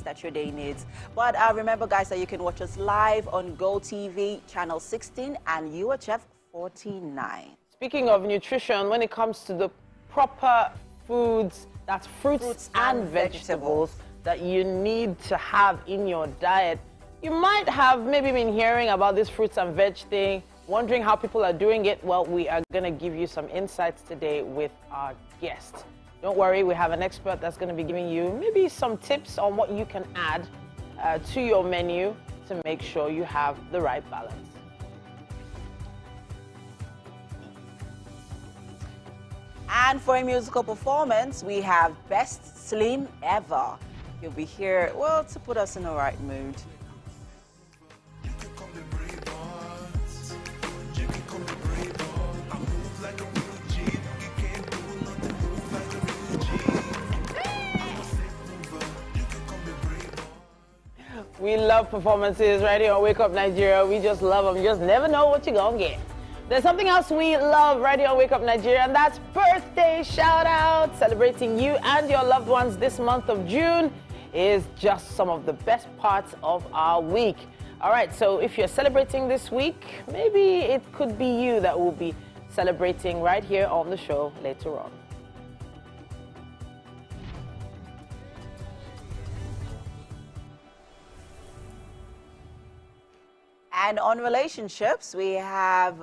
that your day needs. But remember, guys, that you can watch us live on GOTV channel 16 and UHF 49. Speaking of nutrition, when it comes to the proper foods, that's fruits and vegetables that you need to have in your diet, you might have maybe been hearing about this fruits and veg thing, wondering how people are doing it. Well, we are going to give you some insights today with our guest. Don't worry, we have an expert that's going to be giving you maybe some tips on what you can add to your menu to make sure you have the right balance. And for a musical performance, we have Best Slim Ever. You'll be here, well, to put us in the right mood. We love performances right here on Wake Up Nigeria. We just love them. You just never know what you're going to get. There's something else we love right here on Wake Up Nigeria, and that's birthday shout-out. Celebrating you and your loved ones this month of June is just some of the best parts of our week. All right, so if you're celebrating this week, maybe it could be you that will be celebrating right here on the show later on. And on relationships, we have,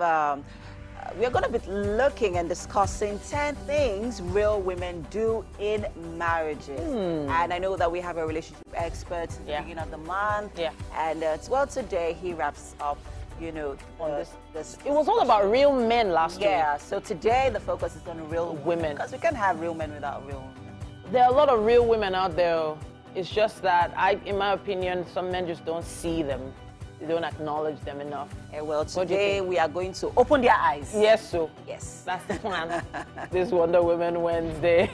we're going to be looking and discussing 10 things real women do in marriages. And I know that we have a relationship expert in the beginning of the month. And well, today he wraps up, you know, on this. It was all about real men last week. Yeah, so today the focus is on real women. Because we can't have real men without real women. There are a lot of real women out there. It's just that, in my opinion, some men just don't see them. They don't acknowledge them enough. Well, today we are going to open their eyes. Yes, so. Yes. That's the plan. This Wonder Woman Wednesday.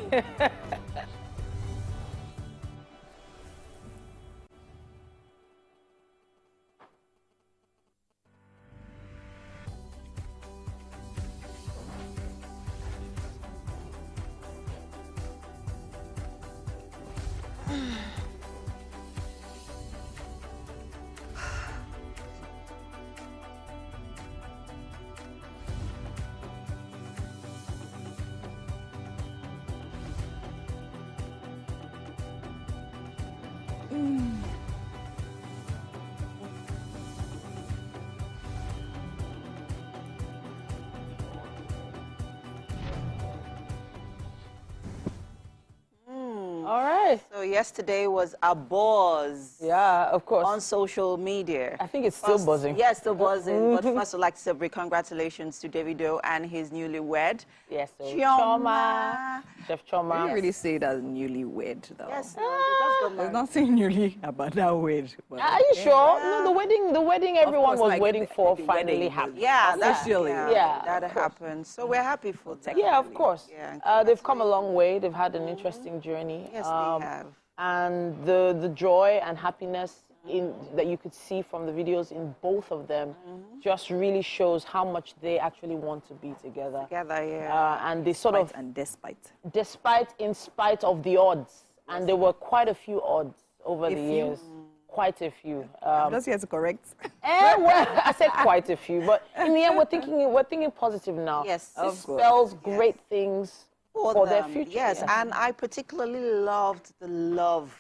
All right. So yesterday was a buzz. Yeah, of course. On social media. I think it's still buzzing. Yeah, still buzzing. But first, I'd like to say big congratulations to Davido and his newlywed. Yes, so Chioma. Chef Chioma. I didn't really say it as newlywed, though. Yes, no, There's nothing newly about that word. Are you sure? No, the wedding everyone was waiting for finally happened. Yeah, Officially. that happened. So we're happy for that. Yeah, of course. Yeah, they've come a long way. They've had an interesting journey. Yes, they have. And the joy and happiness that you could see from the videos in both of them just really shows how much they actually want to be together. Together, yeah. And they sort of... And despite. In spite of the odds. And there were quite a few odds over the years. Quite a few. I'm just here to correct. Well, I said quite a few. But in the end, we're thinking positive now. Yes. It spells great things for their future. Yes, and I particularly loved the love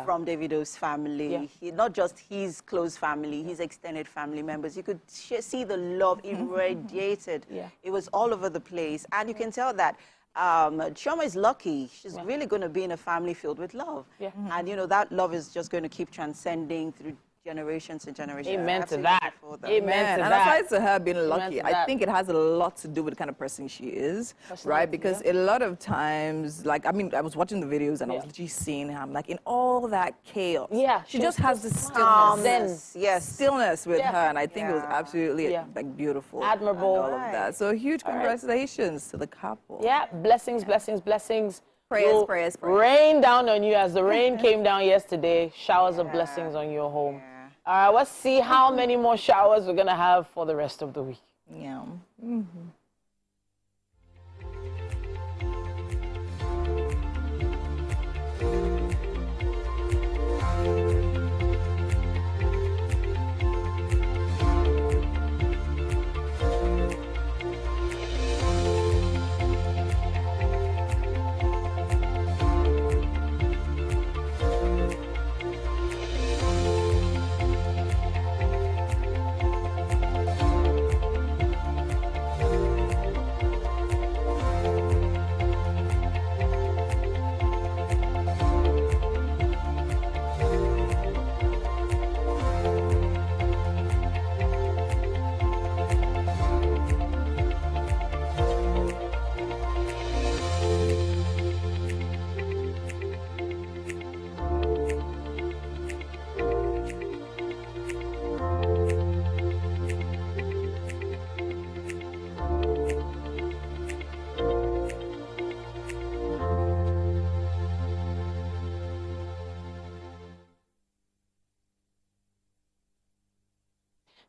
from Davido's family. Not just his close family, his extended family members. You could see the love irradiated. It was all over the place. And you can tell that Chioma is lucky. She's really going to be in a family filled with love. And, you know, that love is just going to keep transcending through generations and generations. Amen to that. Amen to that. And aside to her being lucky, I think it has a lot to do with the kind of person she is, right? Because a lot of times, like, I mean, I was watching the videos and I was literally seeing her, like, in all that chaos. She just has this stillness. Stillness with her, and I think it was absolutely like beautiful. Admirable. And all of that. So huge congratulations to the couple. Yeah, blessings, blessings, blessings. Prayers, prayers, prayers. Rain down on you as the rain came down yesterday. Showers of blessings on your home. All right, let's see how many more showers we're going to have for the rest of the week. Yeah.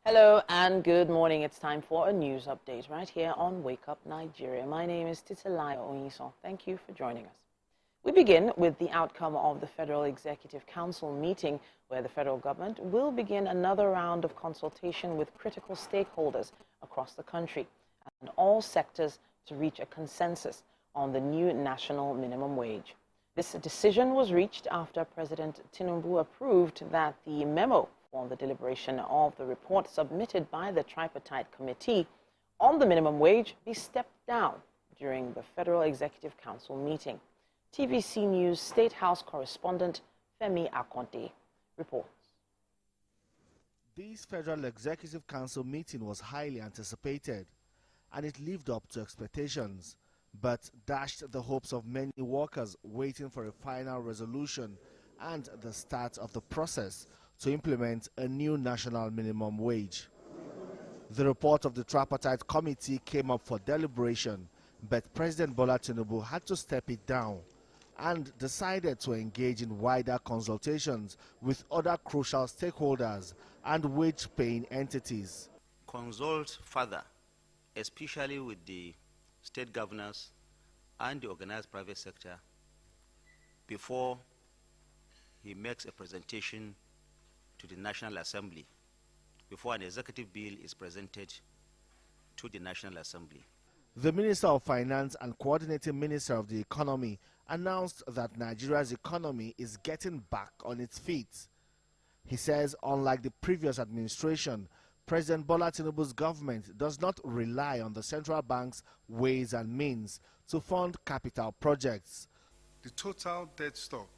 Hello and good morning. It's time for a news update right here on Wake Up Nigeria. My name is Titilayo Onyison. Thank you for joining us. We begin with the outcome of the Federal Executive Council meeting, where the federal government will begin another round of consultation with critical stakeholders across the country and all sectors to reach a consensus on the new national minimum wage. This decision was reached after President Tinubu approved that the memo on the deliberation of the report submitted by the tripartite committee on the minimum wage be stepped down during the Federal Executive Council meeting. TVC News State House correspondent Femi Akonde reports. This Federal Executive Council meeting was highly anticipated, and it lived up to expectations, but dashed the hopes of many workers waiting for a final resolution and the start of the process to implement a new national minimum wage. The report of the tripartite committee came up for deliberation, but President Bola Tinubu had to step it down and decided to engage in wider consultations with other crucial stakeholders and wage-paying entities. Consult further, especially with the state governors and the organized private sector, before he makes a presentation to the National Assembly, before an executive bill is presented to the National Assembly. The Minister of Finance and Coordinating Minister of the Economy announced that Nigeria's economy is getting back on its feet. He says, unlike the previous administration, President Bola Tinubu's government does not rely on the central bank's ways and means to fund capital projects. The total debt stock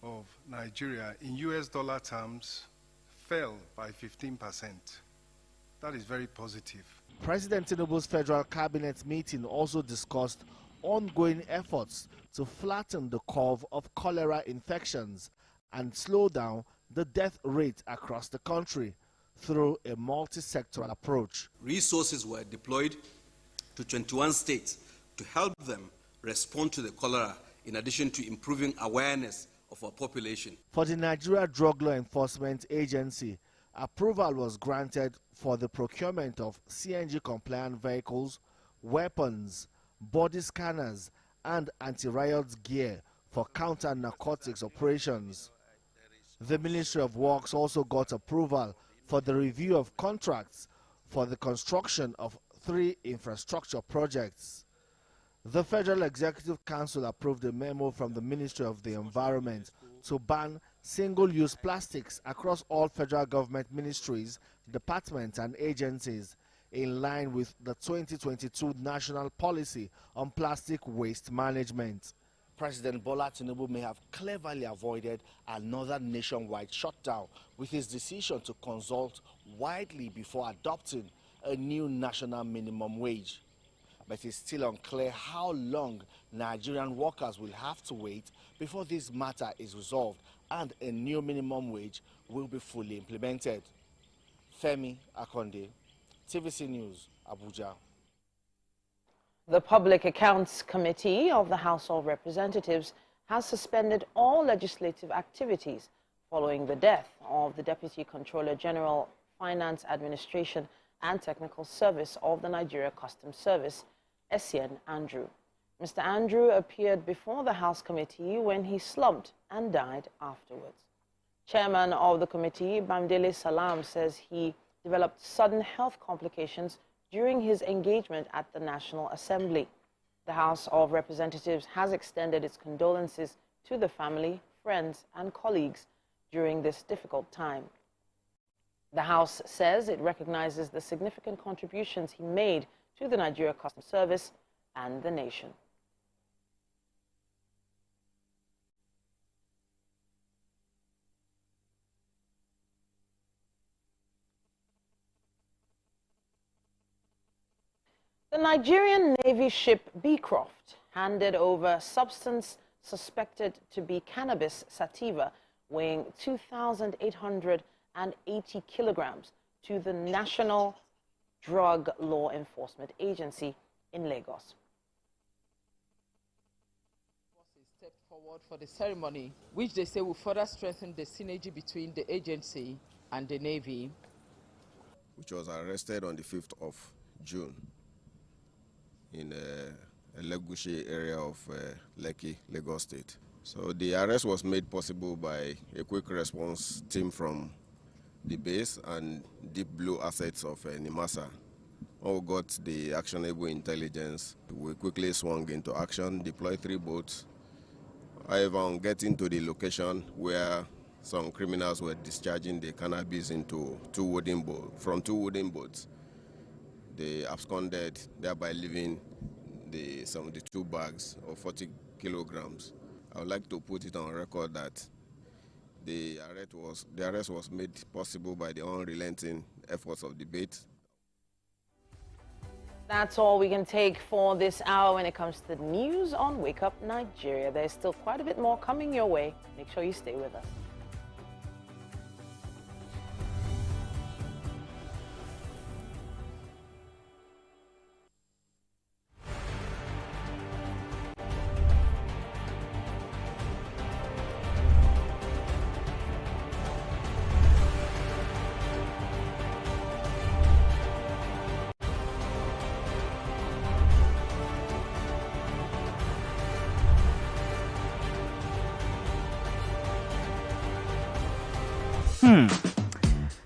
of Nigeria in US dollar terms fell by 15%. That is very positive. President Tinubu's federal cabinet meeting also discussed ongoing efforts to flatten the curve of cholera infections and slow down the death rate across the country through a multi-sectoral approach. Resources were deployed to 21 states to help them respond to the cholera, in addition to improving awareness of our population. For the Nigeria Drug Law Enforcement Agency, approval was granted for the procurement of CNG-compliant vehicles, weapons, body scanners, and anti-riot gear for counter-narcotics operations. The Ministry of Works also got approval for the review of contracts for the construction of 3 infrastructure projects. The Federal Executive Council approved a memo from the Ministry of the Environment to ban single-use plastics across all federal government ministries, departments and agencies, in line with the 2022 National Policy on Plastic Waste Management. President Bola Tinubu may have cleverly avoided another nationwide shutdown with his decision to consult widely before adopting a new national minimum wage. But it's still unclear how long Nigerian workers will have to wait before this matter is resolved and a new minimum wage will be fully implemented. Femi Akonde, TVC News, Abuja. The Public Accounts Committee of the House of Representatives has suspended all legislative activities following the death of the Deputy Controller General, Finance Administration and Technical Service of the Nigeria Customs Service, Essien Andrew. Mr. Andrew appeared before the House committee when he slumped and died afterwards. Chairman of the committee, Bamdele Salam, says he developed sudden health complications during his engagement at the National Assembly. The House of Representatives has extended its condolences to the family, friends, and colleagues during this difficult time. The House says it recognizes the significant contributions he made to the Nigeria Customs Service and the nation. The Nigerian Navy ship Beecroft handed over substance suspected to be cannabis sativa weighing 2,880 kilograms to the National Drug Law Enforcement Agency in Lagos. Stepped forward for the ceremony, which they say will further strengthen the synergy between the agency and the Navy. which was arrested on the 5th of June in a Legushi area of Lekki, Lagos State. So the arrest was made possible by a quick response team from the base and Deep Blue assets of Nimasa. When we got the actionable intelligence, we quickly swung into action, deployed 3 boats. However, on getting to the location where some criminals were discharging the cannabis into 2 wooden boats, they absconded, thereby leaving the 72 bags of 40 kilograms. I would like to put it on record that the arrest was made possible by the unrelenting efforts of the bait. That's all we can take for this hour when it comes to the news on Wake Up Nigeria. There's still quite a bit more coming your way. Make sure you stay with us.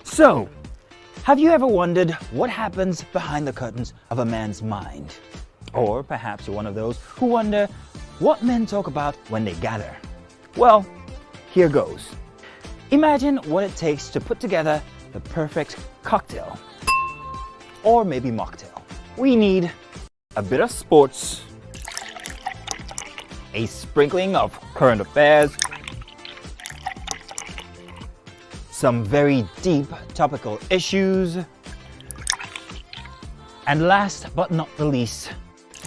So, have you ever wondered what happens behind the curtains of a man's mind? Or perhaps you're one of those who wonder what men talk about when they gather. Well, here goes. Imagine what it takes to put together the perfect cocktail. Or maybe mocktail. We need a bit of sports, a sprinkling of current affairs, some very deep topical issues, and last but not the least,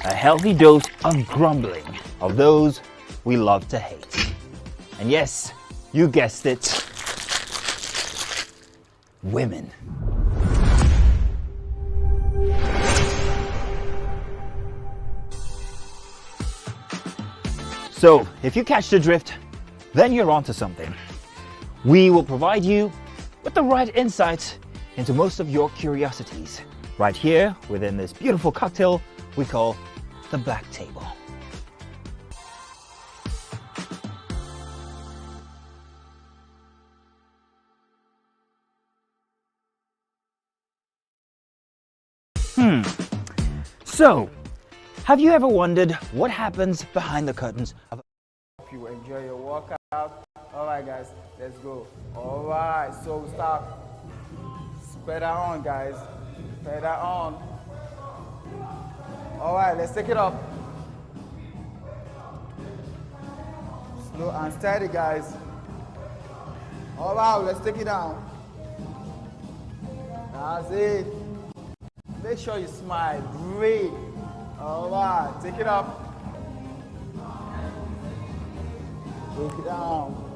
a healthy dose of grumbling of those we love to hate. And yes, you guessed it, women. So, if you catch the drift, then you're onto something. We will provide you with the right insights into most of your curiosities, right here within this beautiful cocktail we call the Black Table. So, have you ever wondered what happens behind the curtains of Hope you enjoy your workout. Alright guys, let's go. Alright, so we start. Spread that on guys. Spread that on. Alright, let's take it up. Slow and steady guys. Alright, let's take it down. That's it. Make sure you smile. Breathe. Alright, take it up. Take it down.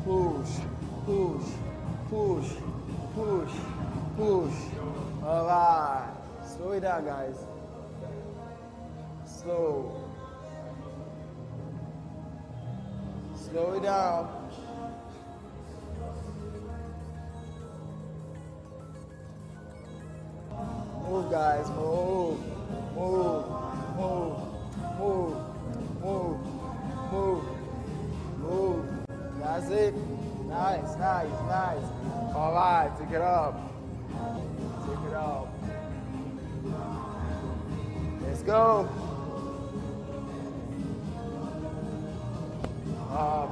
Push, push, push, push, push. Alright. Slow it down, guys. Slow. Slow it down. Move, guys. Move. Move. Move. Move. Move. Move. Move. That's it. Nice, nice, nice. All right, take it up. Take it up. Let's go. Up.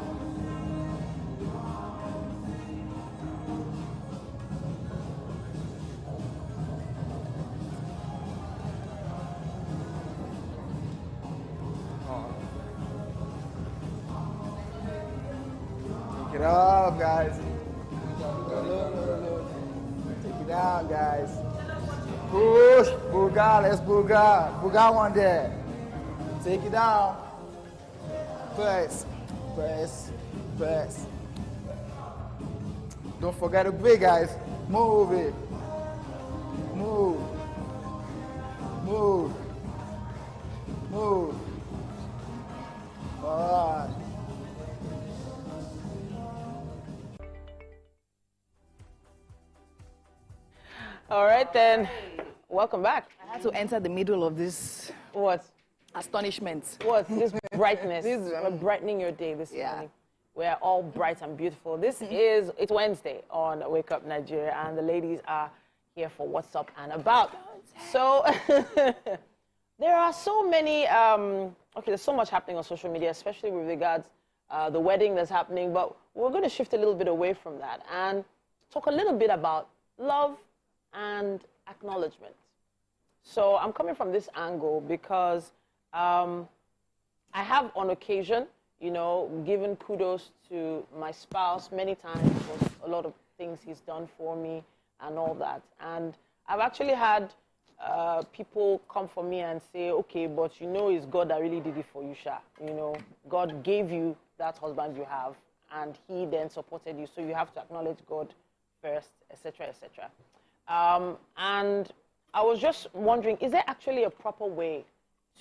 Take it up, guys. Take it down, guys. Push. Booga. Let's booga. Booga one there. Take it down. Press. Press. Press. Don't forget to breathe, guys. Move it. Move. Move. Move. All right. All right, then. Welcome back. I had to enter the middle of this. What? Astonishment. What? This brightness. We're brightening your day this morning. We're all bright and beautiful. It's Wednesday on Wake Up Nigeria, and the ladies are here for What's Up and About. So, there are so many, there's so much happening on social media, especially with regards the wedding that's happening, but we're going to shift a little bit away from that and talk a little bit about love and acknowledgement. So I'm coming from this angle because I have on occasion, given kudos to my spouse many times for a lot of things he's done for me and all that. And I've actually had people come for me and say, okay, but it's God that really did it for you, Sha. God gave you that husband you have, and he then supported you, so you have to acknowledge God first, etc., etc. And I was just wondering, is there actually a proper way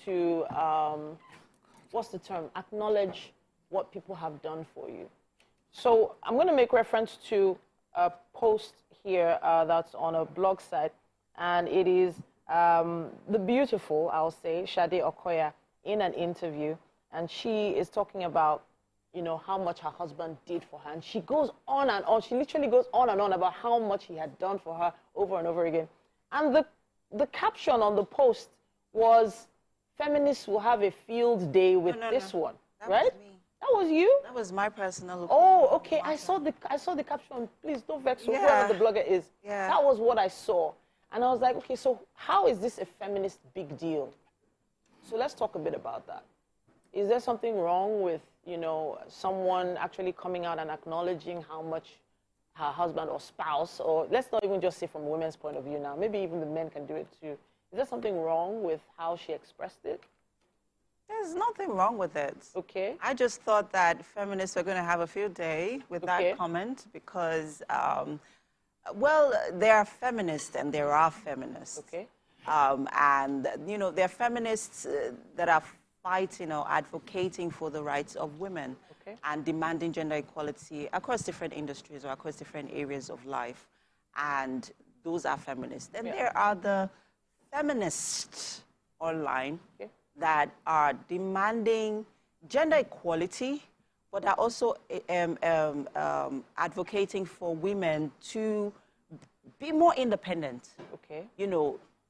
to, what's the term, acknowledge what people have done for you? So I'm going to make reference to a post here that's on a blog site, and it is the beautiful, I'll say, Shade Okoya in an interview, and she is talking about how much her husband did for her. And she goes on and on. She literally goes on and on about how much he had done for her over and over again. And the caption on the post was, feminists will have a field day with this one. Right? Was me. That was you? That was my personal opinion. Oh, okay. I saw the caption. Please don't vex whoever the blogger is. Yeah. That was what I saw. And I was like, okay, so how is this a feminist big deal? So let's talk a bit about that. Is there something wrong with, someone actually coming out and acknowledging how much her husband or spouse, or let's not even just say from a women's point of view now, maybe even the men can do it too. Is there something wrong with how she expressed it? There's nothing wrong with it. Okay. I just thought that feminists were going to have a field day with that comment because, well, there are feminists and there are feminists. Okay. And, there are feminists that are fighting or advocating for the rights of women and demanding gender equality across different industries or across different areas of life. And those are feminists. Then there are the feminists online that are demanding gender equality, but are also advocating for women to be more independent. Okay.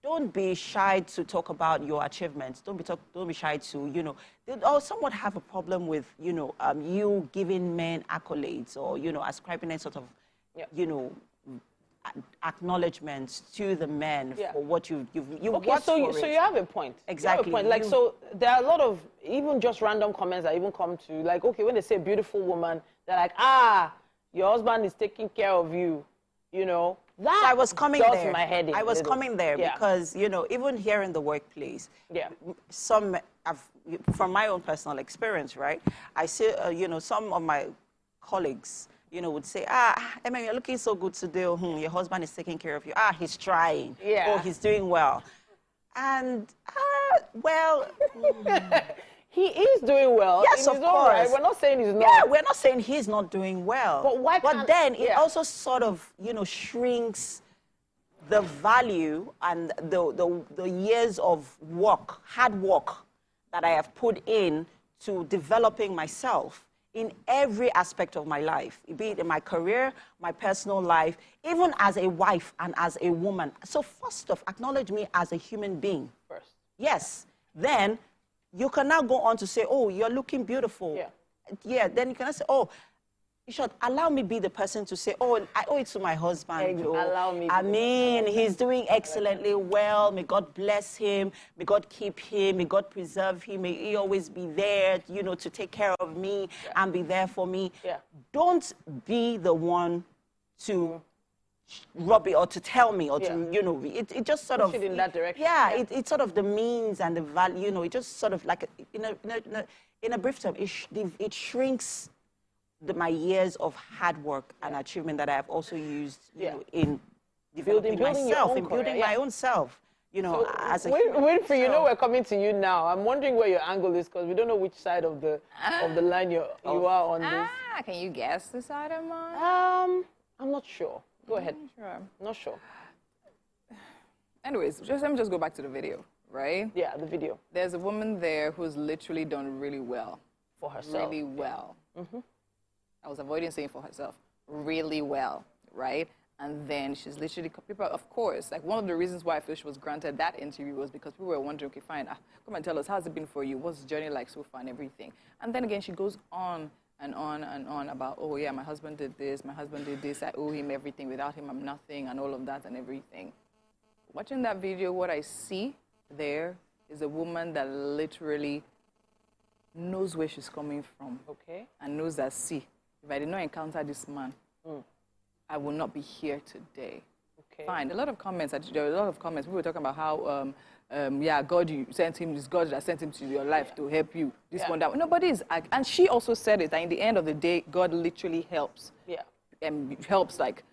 Don't be shy to talk about your achievements. Don't be shy to, they somewhat have a problem with, you giving men accolades or, ascribing a sort of, acknowledgements to the men for what you've worked for it. So you have a point. Exactly. You have a point. So there are a lot of even just random comments that even come to okay, when they say beautiful woman, they're like, your husband is taking care of you, That so I was coming does there. my head in I was coming there because even here in the workplace, from my own personal experience, right? I see some of my colleagues, would say, Emma, you're looking so good today. Your husband is taking care of you. He's trying. Yeah. Oh, he's doing well. And, well... He is doing well. Yes, of course. Right. We're not saying he's not. Yeah, we're not saying he's not doing well. But why can't... But then it also sort of, shrinks the value and the years of work, hard work that I have put in to developing myself in every aspect of my life, be it in my career, my personal life, even as a wife and as a woman. So first off, acknowledge me as a human being. First. Yes. Then you can now go on to say, oh, you're looking beautiful. Yeah, then you can say, oh, you should allow me be the person to say, oh, I owe it to my husband. Allow me. I mean, he's doing excellently well. May God bless him. May God keep him. May God preserve him. May he always be there, to take care of me and be there for me. Yeah. Don't be the one to rub it or to tell me or to, it just sort of... Push it in that direction. Yeah, it's sort of the means and the value, it just sort of like, in a brief term, it shrinks my years of hard work and achievement that I have also used, in developing myself, in building my own self, so as a Winfrey, we're coming to you now. I'm wondering where your angle is because we don't know which side of the line you are on this. Can you guess the side I'm on? I'm not sure. Go ahead. Sure. Not sure. Anyways, let me just go back to the video, right? Yeah, the video. There's a woman there who's literally done really well. For herself. Really well. I was avoiding saying for herself. Really well, right? And then she's literally, people, of course, like one of the reasons why I feel she was granted that interview was because people were wondering, okay, fine, come and tell us, how's it been for you? What's the journey like so far and everything? And then again, she goes on and on and on about, oh yeah, my husband did this, I owe him everything, without him I'm nothing, and all of that and everything. Watching that video, what I see there is a woman that literally knows where she's coming from. Okay. And knows that, see, if I did not encounter this man, I will not be here today. Okay. Fine. A lot of comments. There were a lot of comments. We were talking about how, yeah, God, you sent him. This God that sent him to your life to help you. This one, that one. Nobody is. And she also said it. That in the end of the day, God literally helps. Yeah. Helps like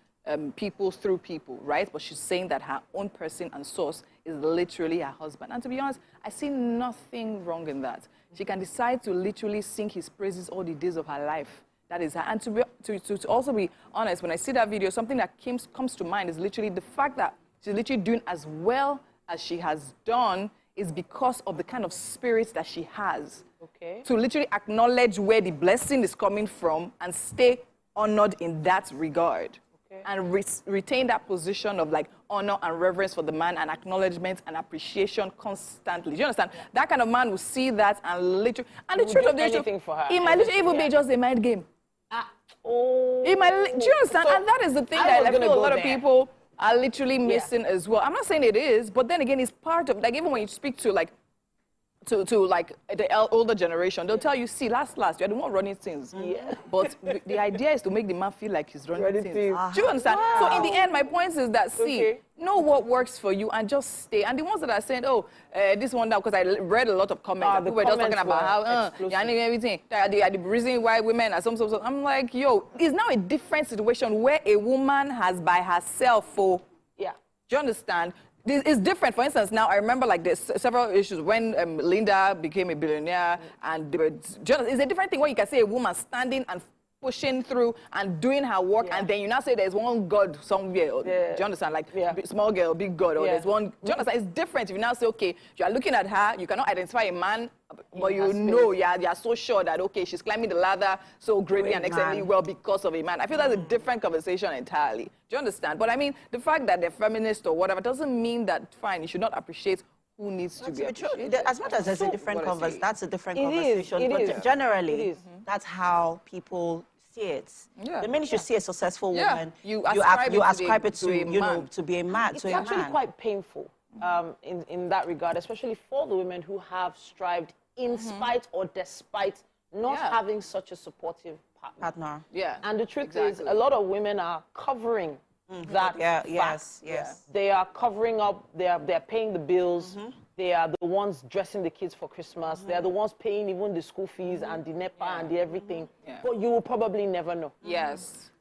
people through people, right? But she's saying that her own person and source is literally her husband. And to be honest, I see nothing wrong in that. She can decide to literally sing his praises all the days of her life. That is her. And to also be honest, when I see that video, something that comes to mind is literally the fact that she's literally doing as well as she has done is because of the kind of spirit that she has. Okay. To literally acknowledge where the blessing is coming from and stay honored in that regard. Okay. And retain that position of like honor and reverence for the man and acknowledgement and appreciation constantly. Do you understand? That kind of man will see that and literally, and the truth of the issue, it might literally even be just a mind game. Oh. Do you understand? So, and that is the thing that I feel a lot of people are literally missing as well. I'm not saying it is, but then again, it's part of, like, even when you speak to, like, like the older generation, they'll tell you, see, last, you're the one running things. Yeah. But the idea is to make the man feel like he's running things. Do you understand? Wow. So in the end, my point is that, see, know what works for you and just stay. And the ones that are saying, oh, this one now, because I read a lot of comments, people were just talking about how, everything, the reason why women are some. I'm like, yo, it's now a different situation where a woman has by herself, do you understand? It's different. For instance, now I remember like there's several issues when Linda became a billionaire, and it's a different thing when you can see a woman standing and pushing through and doing her work, and then you now say there's one God somewhere. Do you understand? Like small girl, big God, or there's one. Do you understand? It's different if you now say, okay, you are looking at her, you cannot identify a man, but you know, you are so sure that, okay, she's climbing the ladder so greatly and excellently well because of a man. I feel that's a different conversation entirely. Do you understand? But I mean, the fact that they're feminist or whatever doesn't mean that, fine, you should not appreciate who needs to be appreciated. As much as there's a different conversation, that's a different conversation. But generally, that's how people see it. The minute you see a successful woman, you ascribe it to, to be a man. It's actually quite painful in that regard, especially for the women who have strived in spite or despite not having such a supportive partner. And the truth is, a lot of women are covering that fact. Yes. They are covering up, they're paying the bills, they are the ones dressing the kids for Christmas, they are the ones paying even the school fees and the NEPA and the everything. But you will probably never know.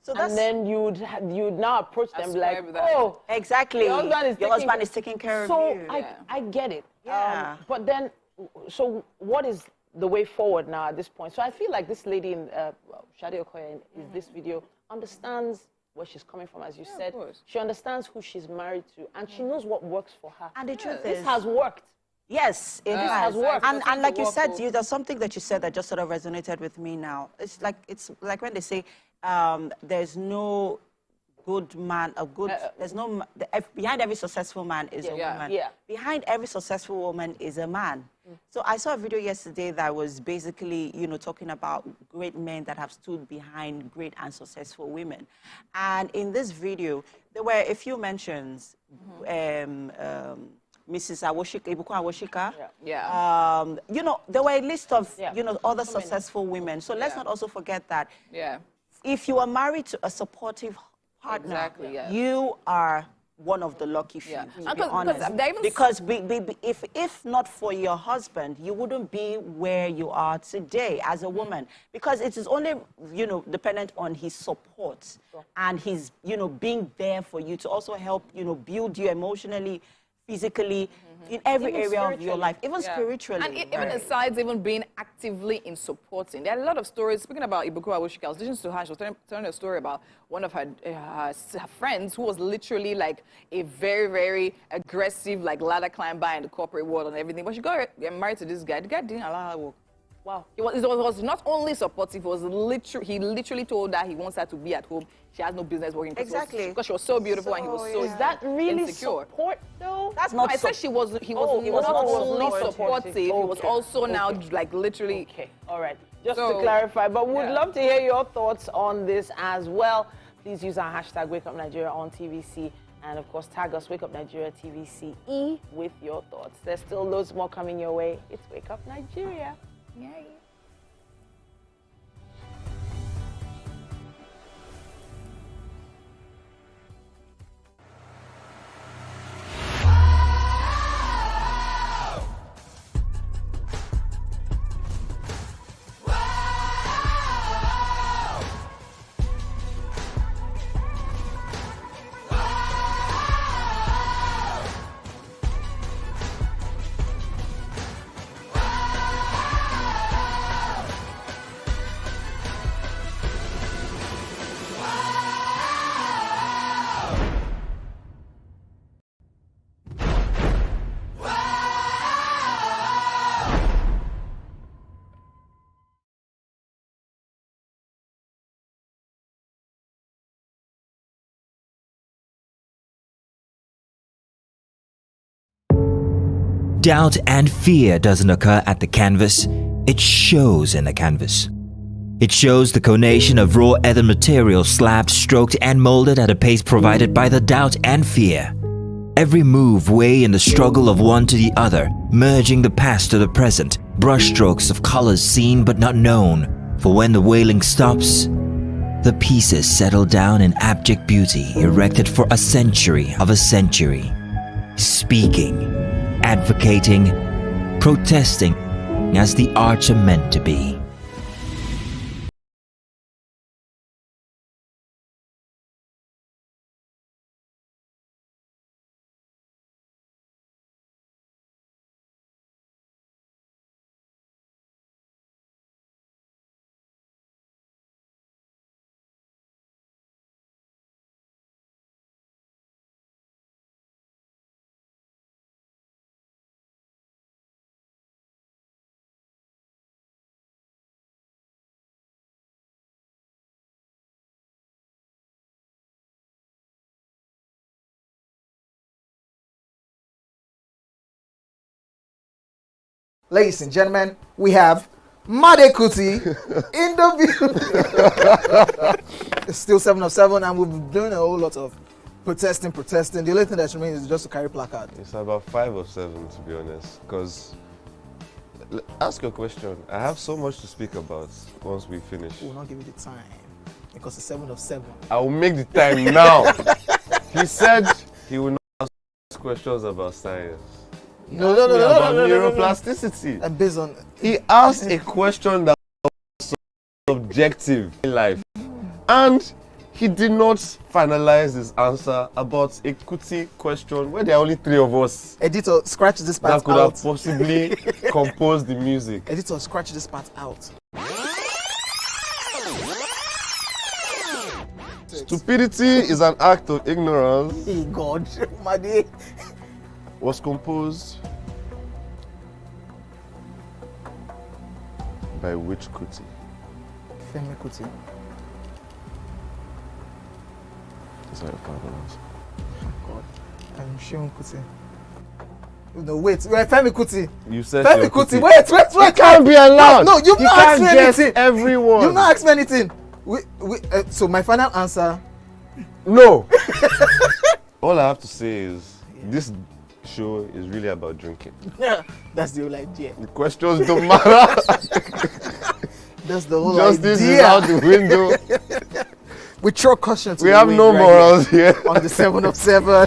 So and then you'd now approach them like, oh, exactly. Your husband is taking care of you. So I get it. But then, so what is the way forward now at this point? So I feel like this lady in Shade Okoye in this video understands where she's coming from, as you said. She understands who she's married to, and she knows what works for her. And the truth is, this has worked. Yes, it has worked. And like you said, there's something that you said that just sort of resonated with me now. It's like when they say there's no good man, there's no, behind every successful man is a woman. Behind every successful woman is a man. So I saw a video yesterday that was basically, talking about great men that have stood behind great and successful women. And in this video, there were a few mentions. Mrs. Awoshika, Ibuku Awoshika. There were a list of, other successful women. So let's not also forget that if you are married to a supportive partner, you are one of the lucky few, to be honest. Because if not for your husband, you wouldn't be where you are today as a woman. Because it is only, dependent on his support and his, being there for you to also help, build you emotionally, physically, in every area of your life, even spiritually. And even aside even being actively in supporting, there are a lot of stories. Speaking about Ibuku Awushika, I was listening to her, she was telling a story about one of her friends who was literally like a very, very aggressive like ladder climber in the corporate world and everything. But she got married to this guy. The guy didn't allow her to work. Wow. It was not only supportive, he literally told her he wants her to be at home. She has no business working. Exactly. Because she was so beautiful and he was so Is that really insecure. Support though? That's not I said he was not only supportive, he was also now like literally. Okay, all right. Just to clarify, but we'd love to hear your thoughts on this as well. Please use our hashtag #WakeUpNigeria on TVC. And of course, tag us Wake Up Nigeria TVCE with your thoughts. There's still loads more coming your way. It's Wake Up Nigeria. Yay. Doubt and fear doesn't occur at the canvas, it shows in the canvas. It shows the conation of raw earthen material slabbed, stroked and molded at a pace provided by the doubt and fear. Every move way in the struggle of one to the other, merging the past to the present, brushstrokes of colors seen but not known. For when the wailing stops, the pieces settle down in abject beauty erected for a century of a century. Speaking, advocating, protesting as the arts are meant to be. Ladies and gentlemen, we have Made Kuti in the view. It's still 7 of 7, and we've been doing a whole lot of protesting. The only thing that remains is just to carry placard. It's about 5 of 7, to be honest. Because, ask your question. I have so much to speak about once we finish. We'll not give you the time because it's 7 of 7. I will make the time now. He said he will not ask questions about science. No. Neuroplasticity. And based on... He asked a question that was subjective in life. And he did not finalize his answer about a Kuti question where there are only 3 of us. Editor, scratch this part out. That could have possibly composed the music. Editor, scratch this part out. Stupidity is an act of ignorance. Hey God, Made. Was composed by which Kuti? Femi Kuti. Is that your final answer? God, I'm Sheon Kuti. No, wait, Femi Kuti. You said Femi Kuti. Wait. You can't be allowed. No, you've not asked me anything. Everyone. You've not asked me anything. So my final answer. No. All I have to say is this show is really about drinking. Yeah, that's the whole idea. The questions don't matter. That's the whole Justice idea. is out the window. We throw caution to we the have wind no right morals here. On the 7 of 7.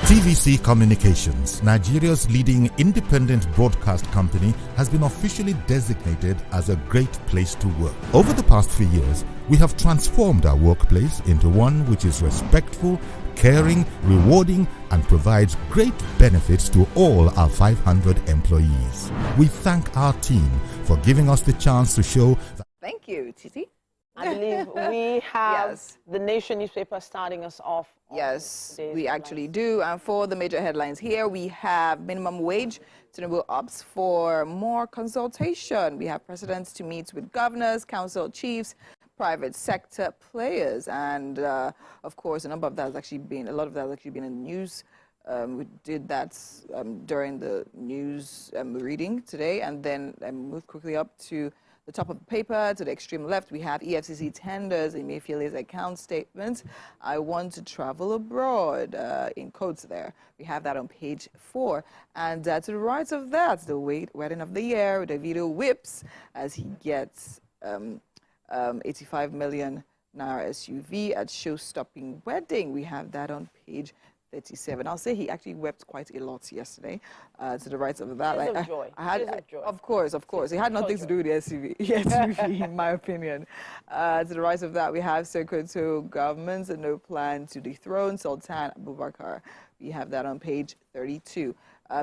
TVC Communications, Nigeria's leading independent broadcast company, has been officially designated as a great place to work. Over the past 3 years, we have transformed our workplace into one which is respectful, caring, rewarding, and provides great benefits to all our 500 employees. We thank our team for giving us the chance to show that. Thank you, Titi. I believe we have the Nation newspaper starting us off. Yes, we actually do. And for the major headlines here, we have minimum wage. Tinubu opts for more consultation. We have presidents to meet with governors, council chiefs, private sector players. And, of course, a lot of that has actually been in the news. We did that during the news reading today. And then move quickly up to the top of the paper. To the extreme left, we have EFCC tenders Emefiele's account statements. I want to travel abroad, in quotes there. We have that on page 4. And to the right of that, the wedding of the year, Davido whips as he gets 85 million naira SUV at show-stopping wedding. We have that on page 37. I'll say he actually wept quite a lot yesterday. To the right of that, of course, it had nothing to do with the SUV, in my opinion. To the right of that, we have Sokoto government and no plan to dethrone Sultan Abubakar. We have that on page 32.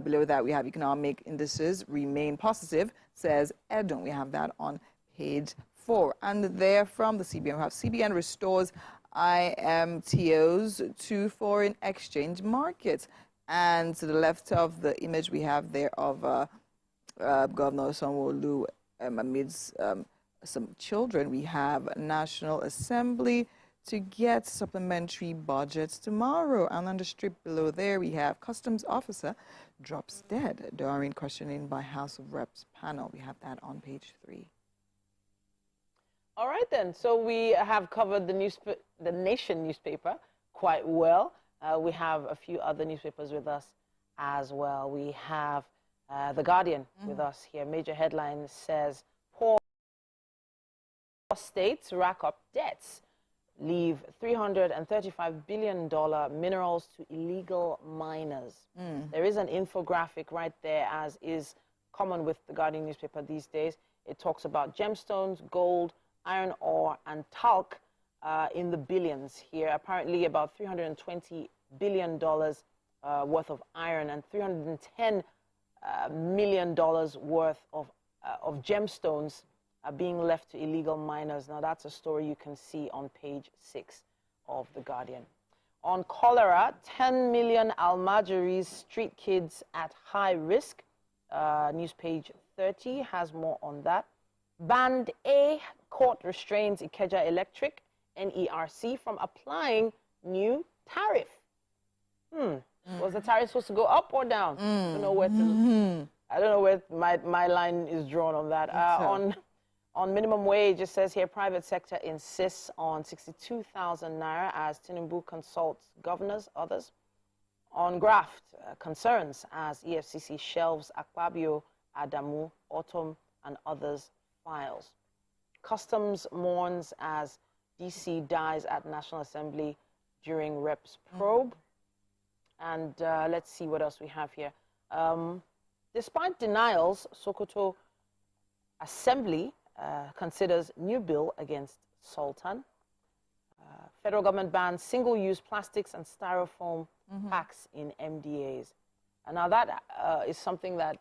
Below that, we have economic indices remain positive, says Edon. We have that on page 4. And there from the CBN, we have CBN restores IMTOs to foreign exchange markets. And to the left of the image we have there of Governor Sanwo-Olu amidst some children, we have National Assembly to get supplementary budgets tomorrow. And on the strip below there, we have Customs Officer drops dead during questioning by House of Reps panel. We have that on page 3. All right, then. So we have covered the Nation newspaper quite well. We have a few other newspapers with us as well. We have The Guardian with us here. Major headline says, poor states rack up debts, leave $335 billion minerals to illegal miners. There is an infographic right there, as is common with The Guardian newspaper these days. It talks about gemstones, gold, iron ore, and talc in the billions here. Apparently about $320 billion worth of iron and $310 million worth of gemstones are being left to illegal miners. Now, that's a story you can see on page 6 of The Guardian. On cholera, 10 million Almajiris street kids at high risk. News page 30 has more on that. Band A, court restrains Ikeja Electric, NERC, from applying new tariff. Was the tariff supposed to go up or down? I don't know where to. I don't know where my line is drawn on that. On minimum wage, it says here, private sector insists on 62,000 naira as Tinubu consults governors, others. On graft, concerns as EFCC shelves Akpabio, Adamu, Autumn, and others files. Customs mourns as DC dies at National Assembly during Reps probe. And let's see what else we have here. Despite denials, Sokoto Assembly considers new bill against Sultan. Federal government bans single-use plastics and styrofoam packs in MDAs. And now that is something that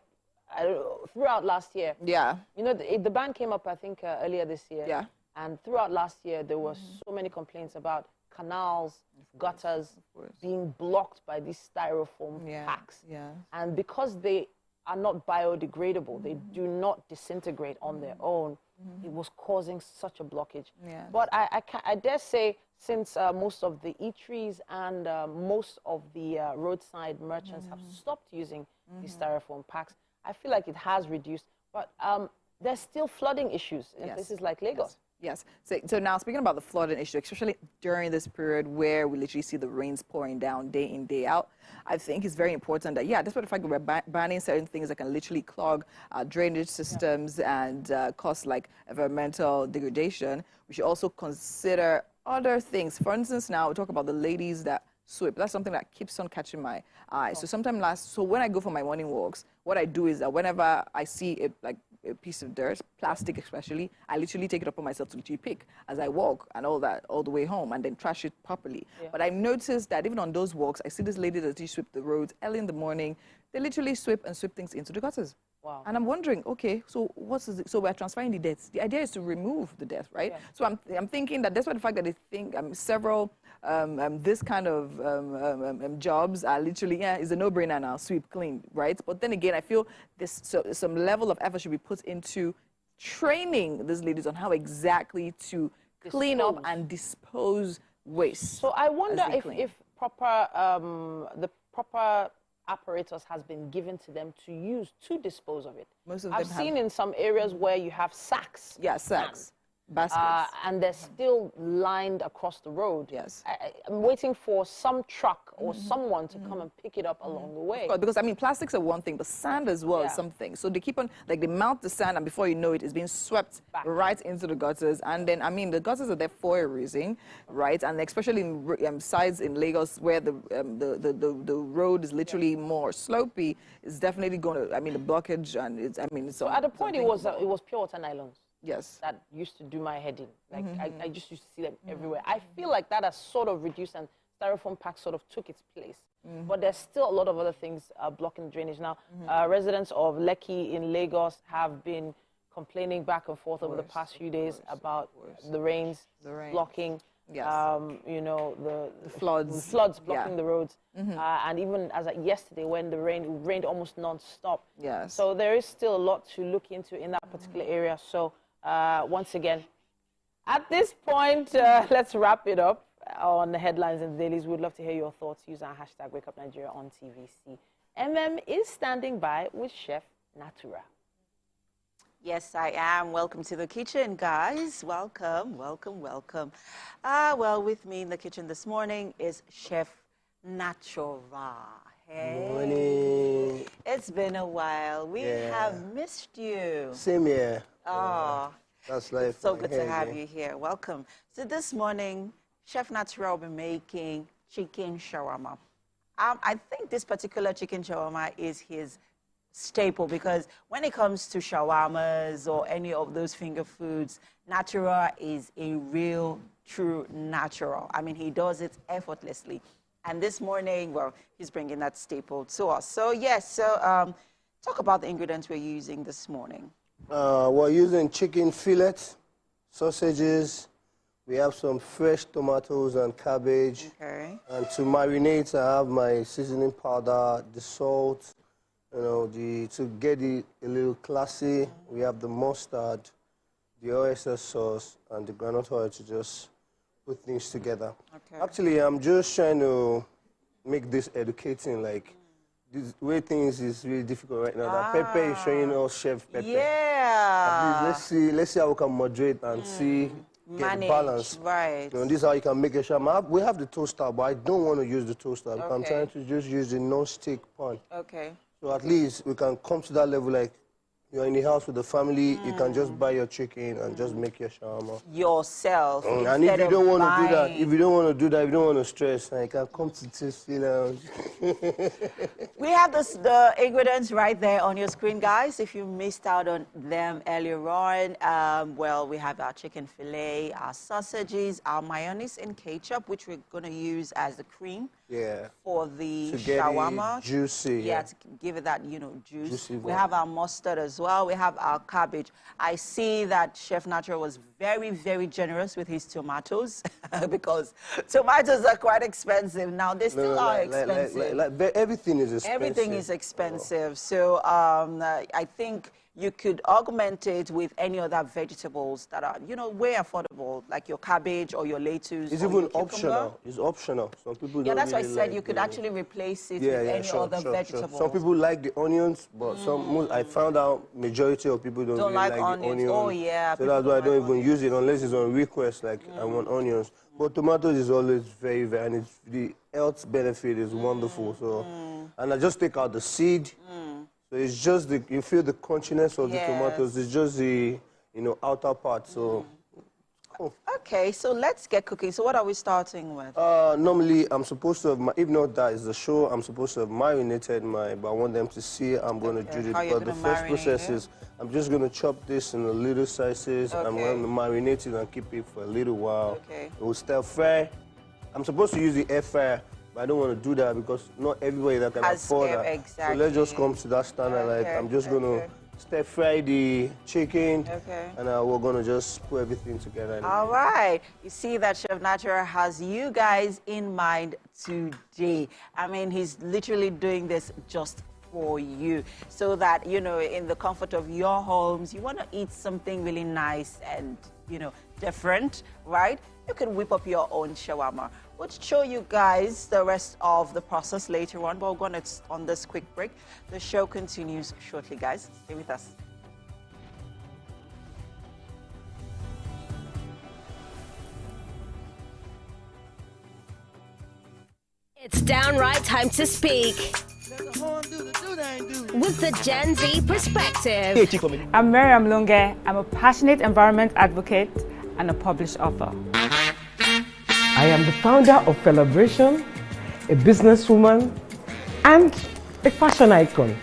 throughout last year, you know, the ban came up, I think, earlier this year. And throughout last year, there were so many complaints about canals, gutters being blocked by these styrofoam packs. And because they are not biodegradable, they do not disintegrate on their own, it was causing such a blockage. But I dare say, since most of the eateries and most of the roadside merchants have stopped using these styrofoam packs, I feel like it has reduced. But there's still flooding issues in places like Lagos. Yes. So now speaking about the flooding issue, especially during this period where we literally see the rains pouring down day in, day out, I think it's very important that, despite the fact that we're banning certain things that can literally clog drainage systems and cause like environmental degradation, we should also consider other things. For instance, now we talk about the ladies that sweep. That's something that keeps on catching my eye. So when I go for my morning walks, what I do is that whenever I see a piece of dirt, plastic especially, I literally take it upon myself to literally pick as I walk and all that all the way home and then trash it properly. Yeah. But I noticed that even on those walks, I see this lady that sweep the roads early in the morning. They literally sweep things into the gutters. Wow. And I'm wondering, okay, so so we're transferring the deaths. The idea is to remove the death, right? Yeah. So I'm thinking that despite the fact that they think several this kind of jobs are literally, is a no-brainer now, sweep, clean, right? But then again, I feel some level of effort should be put into training these ladies on how exactly to clean up and dispose waste. So I wonder if the proper apparatus has been given to them to use to dispose of it. Most of I've seen in some areas where you have sacks. Yeah, sacks. Baskets. And they're still lined across the road. Yes. I'm waiting for some truck or someone to come and pick it up along the way. Of course, because, I mean, plastics are one thing, but sand as well is something. So they keep on, they mount the sand, and before you know it, it's being swept right into the gutters. And then, I mean, the gutters are there for a reason, right? And especially in sides in Lagos where the road is literally more slopey, it's definitely going to, I mean, the blockage, and it's, I mean, it's so at a point it was pure water nylons. Yes. That used to do my head in. Like, I just used to see them everywhere. I feel like that has sort of reduced, and styrofoam packs sort of took its place. But there's still a lot of other things blocking drainage now. Residents of Lekki in Lagos have been complaining back and forth over the past few days about the rains blocking, you know, the floods blocking the roads. And even as of yesterday, when the rained almost non-stop. Yes. So there is still a lot to look into in that particular area. So once again, at this point, let's wrap it up on the headlines and the dailies. We'd love to hear your thoughts. Use our hashtag WakeUpNigeria on TVC. is standing by with Chef Natura. Yes, I am. Welcome to the kitchen, guys. Welcome, welcome, welcome. Well, with me in the kitchen this morning is Chef Natura. Hey. Morning. It's been a while. We have missed you. Same here. Oh, that's life. It's so good to have you here. Welcome. So this morning, Chef Natura will be making chicken shawarma. I think this particular chicken shawarma is his staple, because when it comes to shawarmas or any of those finger foods, Natura is a real, true natural. I mean, he does it effortlessly. And this morning, well, he's bringing that staple to us. So, yes, talk about the ingredients we're using this morning. We're using chicken fillet, sausages. We have some fresh tomatoes and cabbage. Okay. And to marinate, I have my seasoning powder, the salt, you know, to get it a little classy. We have the mustard, the oyster sauce, and the groundnut oil to just put things together. Okay. Actually, I'm just trying to make this educating, like, this way things is really difficult right now. That pepper is showing us Chef Pepper. Yeah. Let's see how we can moderate and see, get the balance. Right. You know, this is how you can make a shawarma. We have the toaster, but I don't want to use the toaster. Okay. I'm trying to just use the non-stick pan. Okay. So at least we can come to that level, like, you're in the house with the family, you can just buy your chicken and just make your shawarma yourself. And if you don't want to do that, if you don't want to stress, you can come to Tasty Lounge. We have the ingredients right there on your screen, guys. If you missed out on them earlier on, well, we have our chicken fillet, our sausages, our mayonnaise and ketchup, which we're going to use as the cream. Yeah. For the shawarma. Juicy. Yeah, to give it that, you know, juice. We have our mustard as well. We have our cabbage. I see that Chef Natura was very, very generous with his tomatoes because tomatoes are quite expensive. Now, they still are expensive. Everything is expensive. Everything is expensive. So I think you could augment it with any other vegetables that are, you know, way affordable, like your cabbage or your lettuce. It's even optional. It's optional. Some people don't that's why I said like you could actually replace it with any other vegetable. Some people like the onions, but I found out majority of people don't like the onions. Oh, yeah. So that's why I don't even use it unless it's on request, like I want onions. But tomatoes is always very, very, and the health benefit is wonderful. So, and I just take out the seed. So it's just you feel the crunchiness of the tomatoes. It's just the outer part. So Cool. Okay, so let's get cooking. So what are we starting with? Normally, I'm supposed to have, if not that is the show, I'm supposed to have marinated but I want them to see I'm going to do it. But the first process is, I'm just going to chop this in little sizes. I'm going to marinate it and keep it for a little while. Okay. It will stir fry. I'm supposed to use the air fryer, but I don't want to do that because not everybody that can afford that. Exactly. So let's just come to that standard. I'm just going to stir fry the chicken, and we're going to just put everything together. All right. You see that Chef Natural has you guys in mind today. I mean, he's literally doing this just for you so that, you know, in the comfort of your homes, you want to eat something really nice and, you know, different, right? You can whip up your own shawarma. We'll show you guys the rest of the process later on, but we're going to on this quick break. The show continues shortly, guys. Stay with us. It's downright time to speak with the Gen Z perspective. I'm Miriam Lunge. I'm a passionate environment advocate and a published author. I am the founder of Celebration, a businesswoman, and a fashion icon.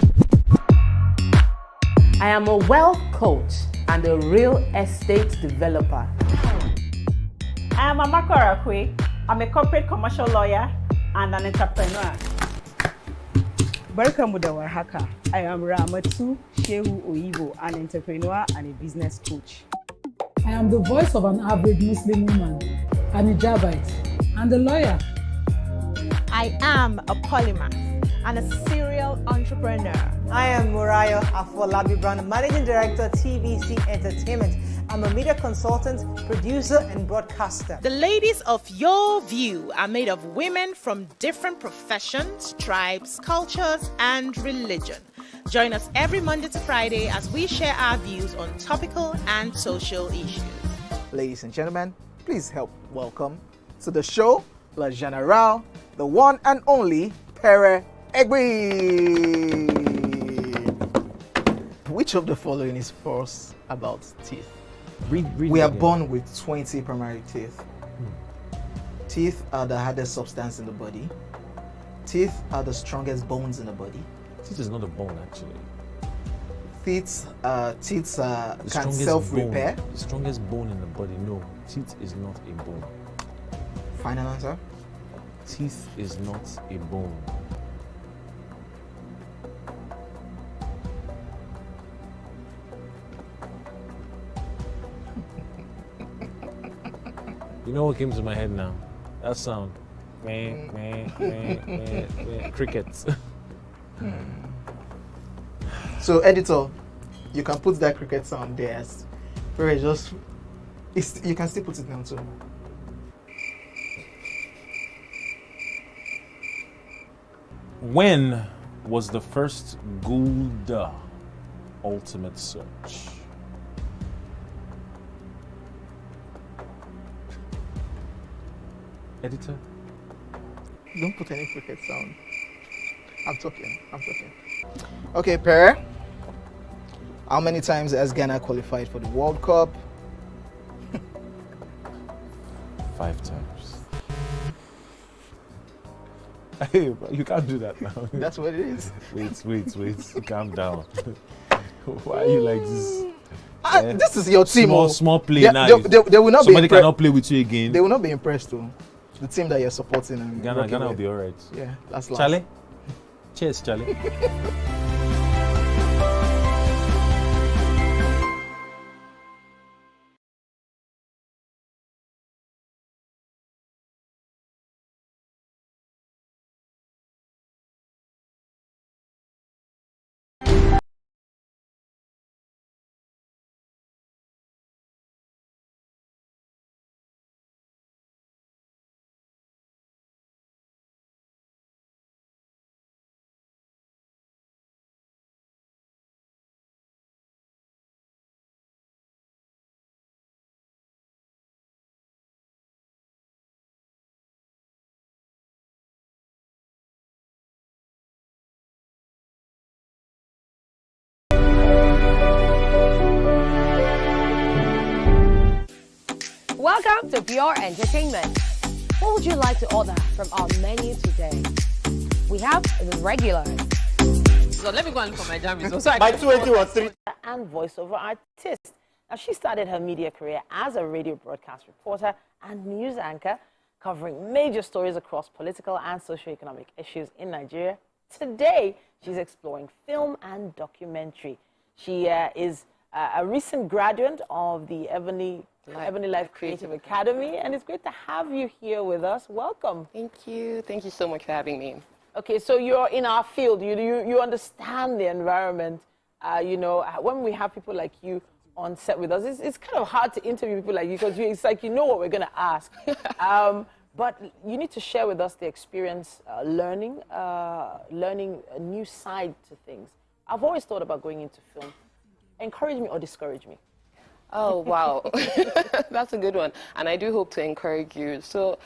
I am a wealth coach and a real estate developer. I am Amako Arakwe. I'm a corporate commercial lawyer and an entrepreneur. Barkamu da warhaka. I am Ramatu Shehu Oyibo, an entrepreneur and a business coach. I am the voice of an average Muslim woman, an hijabite, and a lawyer. I am a polymath and a serial entrepreneur. I am Murayo Afolabi Brown, Managing Director, TVC Entertainment. I'm a media consultant, producer, and broadcaster. The ladies of your view are made of women from different professions, tribes, cultures, and religion. Join us every Monday to Friday as we share our views on topical and social issues. Ladies and gentlemen, please help welcome to the show, La General, the one and only Pere Egbe. Which of the following is false about teeth? We are born with 20 primary teeth. Teeth are the hardest substance in the body. Teeth are the strongest bones in the body. Teeth is not a bone, actually. Teeth can self-repair. The strongest bone in the body, no. Teeth is not a bone. Final answer? Teeth is not a bone. You know what came to my head now? That sound. Crickets. So, editor, you can put that cricket sound there. You can still put it down too. When was the first Gulda ultimate search? Editor? Don't put any cricket sound. I'm talking. Okay, Pere. How many times has Ghana qualified for the World Cup? 5 times. Hey, you can't do that now. That's what it is. Wait. Calm down. Why are you like this? This is your team. Small play now. They will not Somebody cannot play with you again. They will not be impressed though. The team that you're supporting. And Ghana will be alright. Yeah, that's last. Charlie? Cheers, Charlie. Welcome to Pure Entertainment. What would you like to order from our menu today? We have the regular. So let me go and look for my jammies. So By 280 or 3. And voiceover artist. Now, she started her media career as a radio broadcast reporter and news anchor, covering major stories across political and socioeconomic issues in Nigeria. Today, she's exploring film and documentary. She is a recent graduate of the Ebony Life Creative Academy, and it's great to have you here with us. Welcome. Thank you. Thank you so much for having me. Okay, so you're in our field. You understand the environment. You know, when we have people like you on set with us, it's kind of hard to interview people like you because it's like you know what we're going to ask. But you need to share with us the experience learning a new side to things. I've always thought about going into film. Encourage me or discourage me? Oh, wow. That's a good one. And I do hope to encourage you. So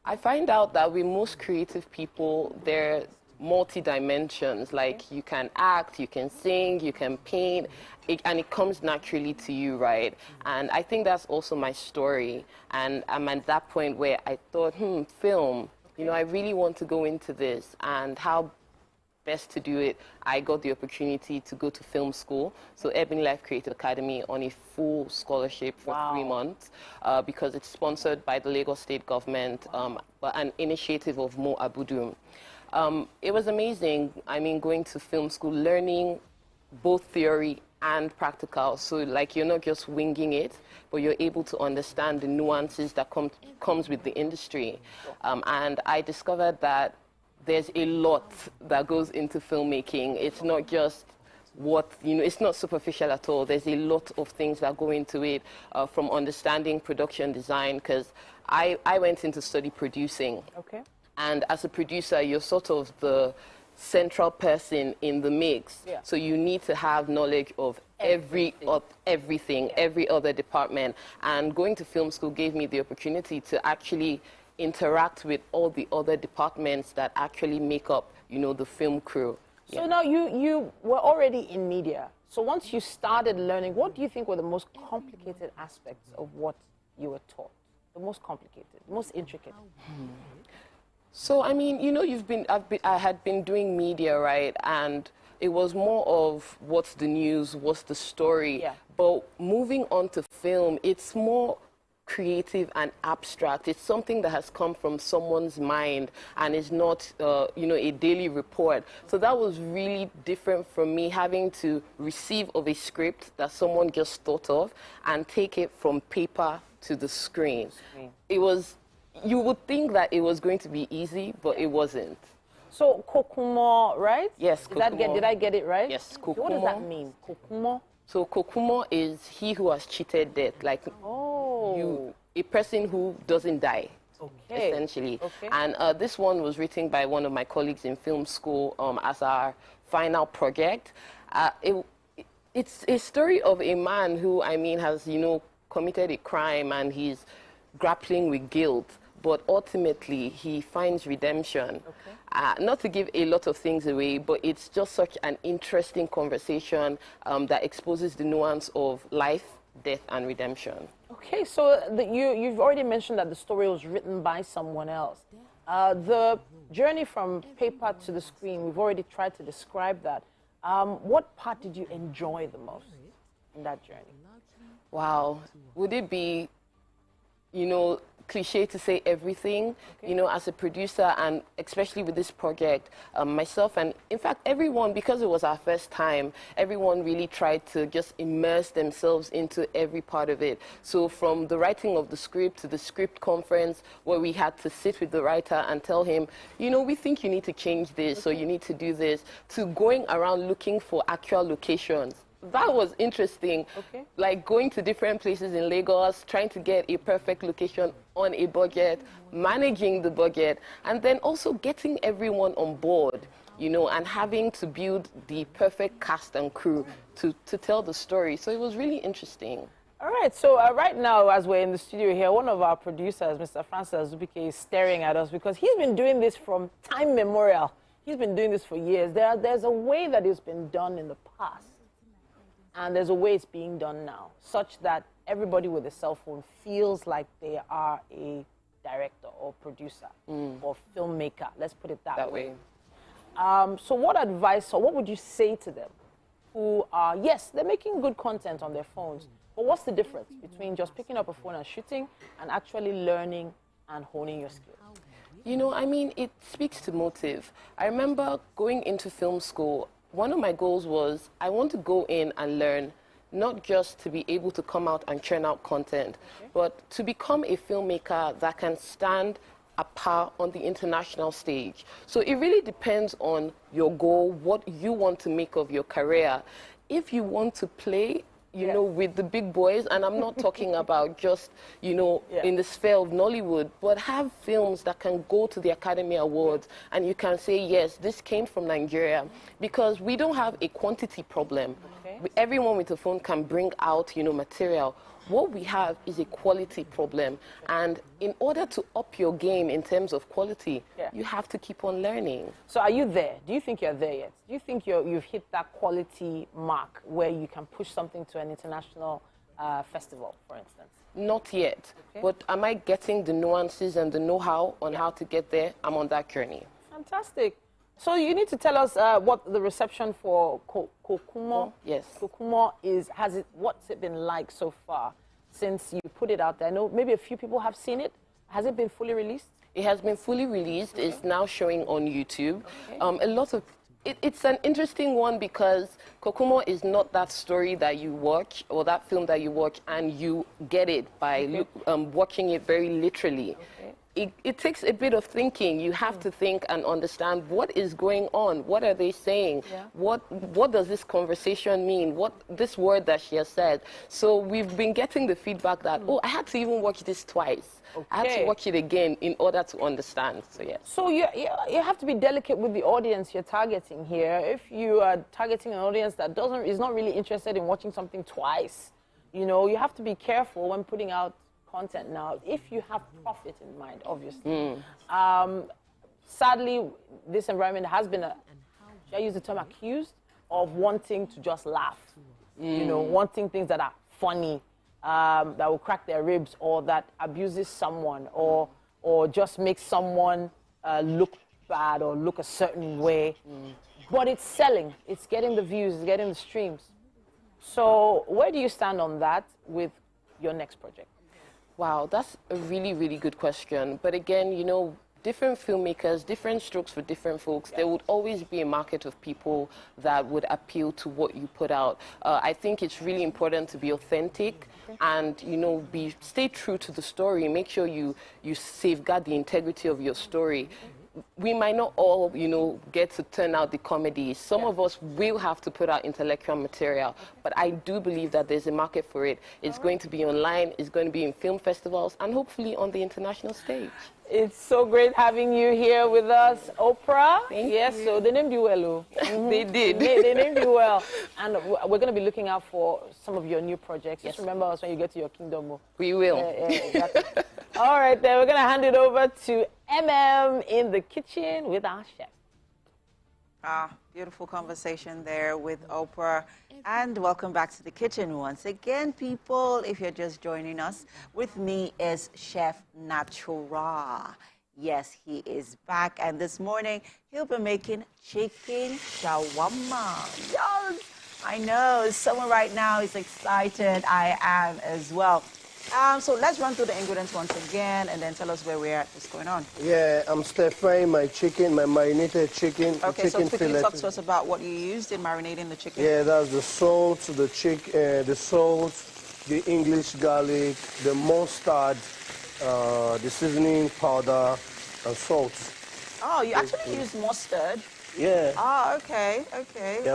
I find out that with most creative people, they're multi-dimensions. Like you can act, you can sing, you can paint, and it comes naturally to you, right? And I think that's also my story. And I'm at that point where I thought, film, you know, I really want to go into this, and how best to do it. I got the opportunity to go to film school, so Ebony Life Creative Academy, on a full scholarship for 3 months, because it's sponsored by the Lagos State government, an initiative of Mo Abudum. It was amazing. I mean, going to film school, learning both theory and practical. So, like, you're not just winging it, but you're able to understand the nuances that comes with the industry. And I discovered that there's a lot that goes into filmmaking. It's not just it's not superficial at all. There's a lot of things that go into it, from understanding production design, because I went into study producing. Okay. And as a producer, you're sort of the central person in the mix. Yeah. So you need to have knowledge of everything, every other department. And going to film school gave me the opportunity to actually interact with all the other departments that actually make up, you know, the film crew. So now you were already in media. So once you started learning, what do you think were the most complicated aspects of what you were taught? The most complicated, the most intricate? So, I mean, you know, I had been doing media, right? And it was more of what's the news, what's the story. Yeah. But moving on to film, it's more creative and abstract. It's something that has come from someone's mind and is not, you know, a daily report. So that was really different from me having to receive of a script that someone just thought of and take it from paper to the screen. It was, you would think that it was going to be easy, but it wasn't. So Kokumo, right? Yes, Kokumo. Did I get it right? Yes, Kokumo. So what does that mean, Kokumo? So Kokumo is he who has cheated death, like a person who doesn't die, essentially. Okay. And this one was written by one of my colleagues in film school as our final project. It's a story of a man who, I mean, has, you know, committed a crime and he's grappling with guilt, but ultimately he finds redemption. Okay. Not to give a lot of things away, but it's just such an interesting conversation that exposes the nuance of life, death, and redemption. Okay, so you've already mentioned that the story was written by someone else. The journey from paper to the screen, we've already tried to describe that. What part did you enjoy the most in that journey? Wow. Would it be, you know, cliche to say everything? You know, as a producer, and especially with this project, myself and, in fact, everyone, because it was our first time, everyone really tried to just immerse themselves into every part of it. So from the writing of the script to the script conference, where we had to sit with the writer and tell him, you know, we think you need to change this, or you need to do this, to going around looking for actual locations. That was interesting. Okay. Like going to different places in Lagos, trying to get a perfect location on a budget, managing the budget, and then also getting everyone on board, you know, and having to build the perfect cast and crew to tell the story. So it was really interesting. All right, so right now, as we're in the studio here, one of our producers, Mr. Francis Azubike, is staring at us because he's been doing this from time memorial. He's been doing this for years. There's a way that it's been done in the past. And there's a way it's being done now, such that everybody with a cell phone feels like they are a director or producer or filmmaker. Let's put it that way. So what advice or what would you say to them who are, yes, they're making good content on their phones, but what's the difference between just picking up a phone and shooting and actually learning and honing your skills? You know, I mean, it speaks to motive. I remember going into film school, one of my goals was I want to go in and learn, not just to be able to come out and churn out content, but to become a filmmaker that can stand apart on the international stage. So it really depends on your goal, what you want to make of your career. If you want to play, you know, with the big boys, and I'm not talking about just, you know, in the sphere of Nollywood, but have films that can go to the Academy Awards and you can say, yes, this came from Nigeria, because we don't have a quantity problem. Everyone with a phone can bring out, you know, material. What we have is a quality problem, and in order to up your game in terms of quality, you have to keep on learning. So are you there? Do you think you're there yet? Do you think you've hit that quality mark where you can push something to an international festival, for instance? Not yet, but am I getting the nuances and the know-how on how to get there? I'm on that journey. Fantastic. So you need to tell us what the reception for Kokumo, Kokumo is. What's it been like so far since you put it out there? I know maybe a few people have seen it. Has it been fully released? It has been fully released. It's now showing on YouTube. A lot of it's an interesting one because Kokumo is not that story that you watch or that film that you watch and you get it by watching it very literally. It takes a bit of thinking. You have to think and understand what is going on. What are they saying? What does this conversation mean? What this word that she has said? So we've been getting the feedback that, oh, I had to even watch this twice. I had to watch it again in order to understand. So yes. So you have to be delicate with the audience you're targeting here. If you are targeting an audience that is not really interested in watching something twice, you know, you have to be careful when putting out content now, if you have profit in mind, obviously. Sadly, this environment has been, should I use the term accused, of wanting to just laugh. You know, wanting things that are funny, that will crack their ribs, or that abuses someone, or just makes someone look bad or look a certain way. But it's selling, it's getting the views, it's getting the streams. So where do you stand on that with your next project? Wow, that's a really, really good question. But again, you know, different filmmakers, different strokes for different folks. There would always be a market of people that would appeal to what you put out. I think it's really important to be authentic and, you know, stay true to the story. Make sure you safeguard the integrity of your story. We might not all, you know, get to turn out the comedies. Some of us will have to put out intellectual material, but I do believe that there's a market for it. It's going to be online, it's going to be in film festivals, and hopefully on the international stage. It's so great having you here with us, Oprah. Thank you. So they named you well. They did. They named you well. And we're going to be looking out for some of your new projects. Just remember us when you get to your kingdom. We will. Exactly. All right, then we're going to hand it over to in the kitchen with our chef. Beautiful conversation there with Oprah. And welcome back to the kitchen once again, people. If you're just joining us, with me is Chef Natura. Yes, he is back. And this morning, he'll be making chicken shawarma. Yes, I know. Someone right now is excited. I am as well. So let's run through the ingredients once again and then tell us where we're at. What's going on? Yeah, I'm stir-frying my chicken, my marinated chicken. Okay, so quickly talk to us about what you used in marinating the chicken. Yeah, that's the salt, the English garlic, the mustard, the seasoning powder, and salt. Oh, you actually used mustard? Yeah. Oh, okay. Yeah,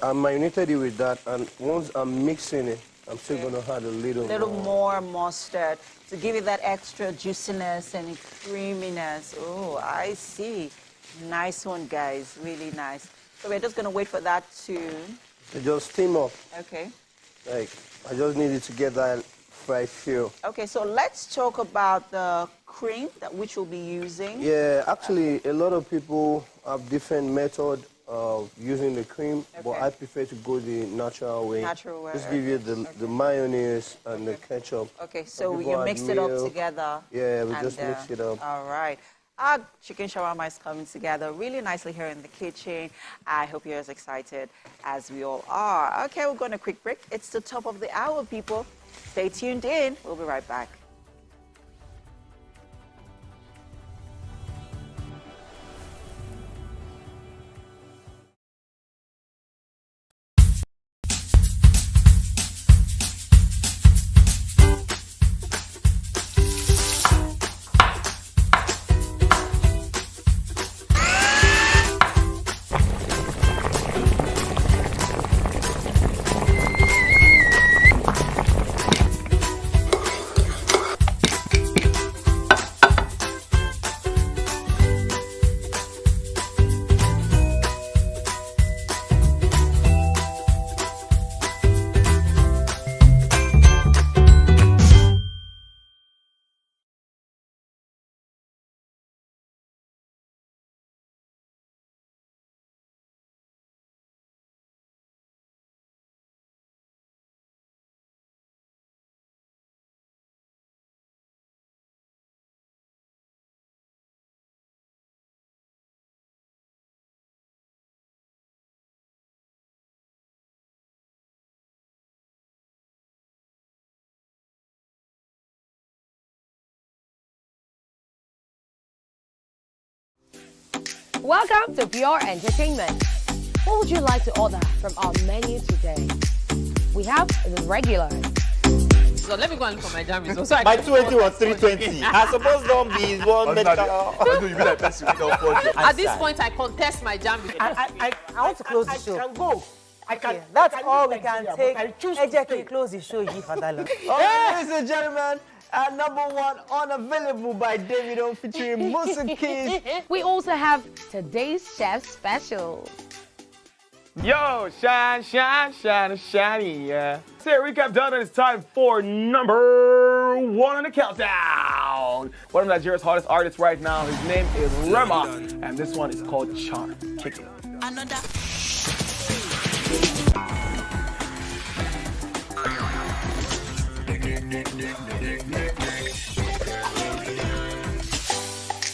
I marinated it with that, and once I'm mixing it, I'm still going to add a little more mustard to give it that extra juiciness and creaminess. Oh, I see. Nice one, guys. Really nice. So we're just going to wait for that to just steam up. Okay. Like, I just needed to get that fried feel. Okay, so let's talk about the cream which we'll be using. Yeah, actually, a lot of people have different method using the cream, but I prefer to go the natural way. Natural way. Just give you the mayonnaise and the ketchup. Okay, so you mix it up together. Yeah, we just mix it up. All right. Our chicken shawarma is coming together really nicely here in the kitchen. I hope you're as excited as we all are. Okay, we're going to quick break. It's the top of the hour, people. Stay tuned in. We'll be right back. Welcome to Pure Entertainment. What would you like to order from our menu today? We have the regular. So let me go and look for my jam results. My 280 was 320. I suppose don't be one medical. At this point, I contest my jam results. I want to close the show. I can go. I can. That's all we can take. Ejeki, close the show, you for that long. Ladies and gentlemen, #1 unavailable by Davido featuring Musa Keys. We also have today's chef special. Yo, shine, shine, shine, shiny, yeah. So recap done, and it's time for #1 on the countdown. One of Nigeria's hottest artists right now. His name is Rema, and this one is called Charm. Kick it. Another.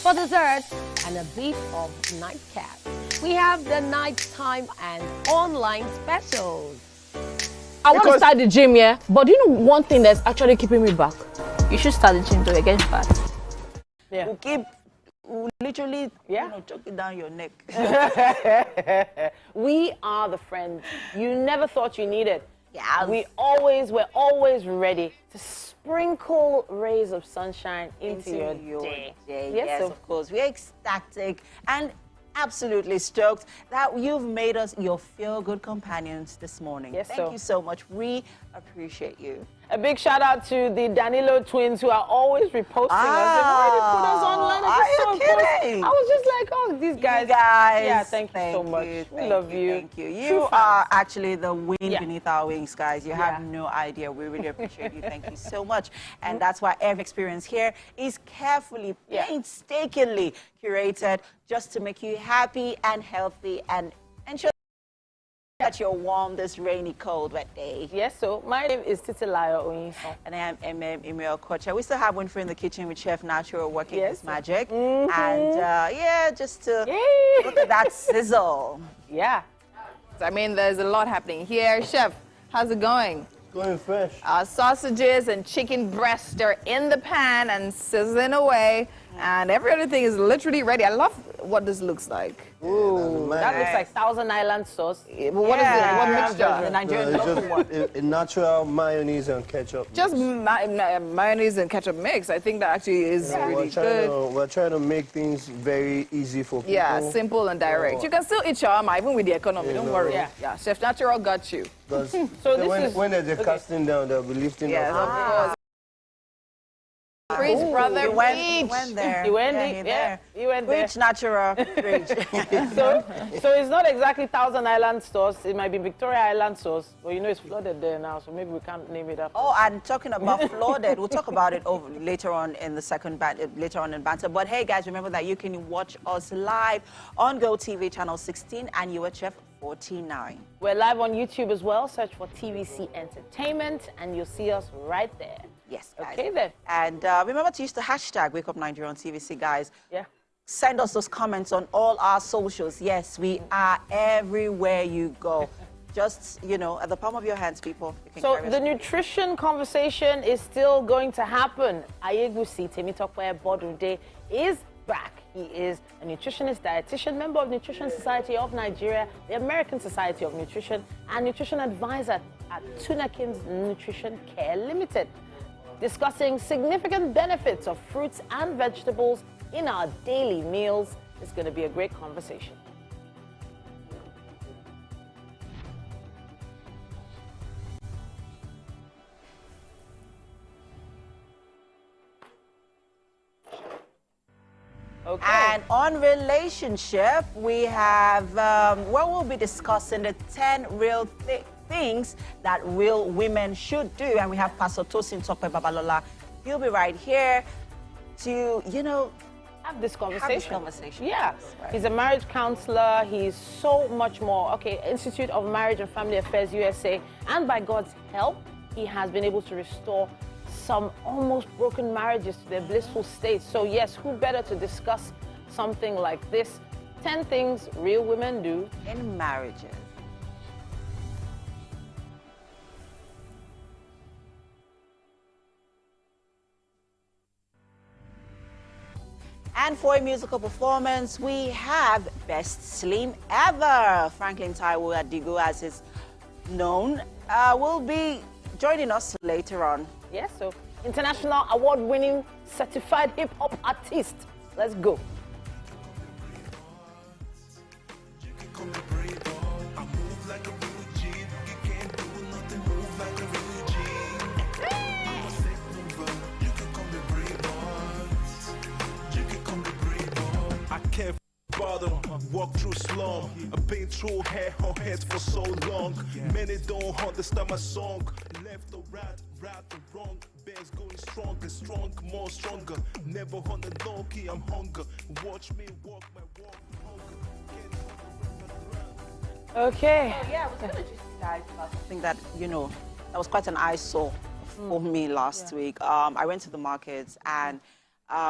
For dessert and a bit of nightcap, we have the nighttime and online specials. I want to start the gym, yeah, but do you know one thing that's actually keeping me back? You should start the gym to get fat. Yeah. We'll literally, choke it down your neck. We are the friends you never thought you needed. Yeah. We're always ready to sprinkle rays of sunshine into your day. Yes, of course. We're ecstatic and absolutely stoked that you've made us your feel-good companions this morning. Yes, Thank you so much. We appreciate you. A big shout out to the Danilo twins who are always reposting us. They've already put us online. Are you kidding? I was just like, oh, these guys. Yeah, thank you so much. We love you. Thank you. You are actually the wind beneath our wings, guys. You have no idea. We really appreciate you. Thank you so much. And that's why every experience here is carefully, painstakingly curated just to make you happy and healthy and ensure that you're warm this rainy, cold, wet day. Yes, so my name is Titilayo Oyinson. And I am Emil Kocha. We still have Winfrey in the kitchen with Chef Natural working his magic. And just to look at that sizzle. Yeah. I mean, there's a lot happening here. Chef, how's it going? Going fresh. Our sausages and chicken breasts are in the pan and sizzling away. And every other thing is literally ready. I love what this looks like. Ooh, that looks like Thousand Island sauce. What is it? What mixture? The Nigerian local one. A natural mayonnaise and ketchup. Just mayonnaise and ketchup mix. I think that actually is really good. We're trying to make things very easy for people. Yeah, simple and direct. You can still eat shawarma even with the economy. Don't worry. Yeah, Chef Natural got you. So when there's a casting down, they'll be lifting up. Of course. Preach, brother, He went there. He went there. He went Preach, natural. Preach. so it's not exactly Thousand Island stores. It might be Victoria Island stores, but you know it's flooded there now, so maybe we can't name it up. Oh, and talking about flooded, we'll talk about it later on in the later on in banter. But hey, guys, remember that you can watch us live on GOTV channel 16 and UHF 49. We're live on YouTube as well. Search for TVC Entertainment, and you'll see us right there. Yes, guys. Okay, then. And remember to use the hashtag Wake Up Nigeria on TVC, guys. Yeah. Send us those comments on all our socials. Yes, we are everywhere you go. Just, you know, at the palm of your hands, people. You So the nutrition conversation is still going to happen. Ayegusi Temitope Bodude is back. He is a nutritionist, dietitian, member of Nutrition Society of Nigeria, the American Society of Nutrition, and nutrition advisor at Tunakins Nutrition Care Limited, discussing significant benefits of fruits and vegetables in our daily meals. It's going to be a great conversation. Okay. And on relationship, we have, well, we'll be discussing the 10 real things that real women should do. And we have Pastor Tosin Tope Babalola. He'll be right here to, you know, have this conversation. Yeah. Right. He's a marriage counselor. He's so much more. Okay, Institute of Marriage and Family Affairs USA. And by God's help, he has been able to restore some almost broken marriages to their blissful state. So yes, who better to discuss something like this? 10 things real women do in marriages. And for a musical performance, we have Best Slim Ever. Franklin Taiwo Adigo, as is known, will be joining us later on. Yes, so international award-winning certified hip-hop artist. Let's go. I can't bother, walk through slum. I've been through hair on heads for so long. Many don't understand my song. Left or right or wrong. Bears going strong, more stronger. Never on the low key, I'm hunger. Watch me walk my walk. Okay. Oh, yeah, I was going to just guys about something that, you know, that was quite an eyesore for me last week. I went to the markets and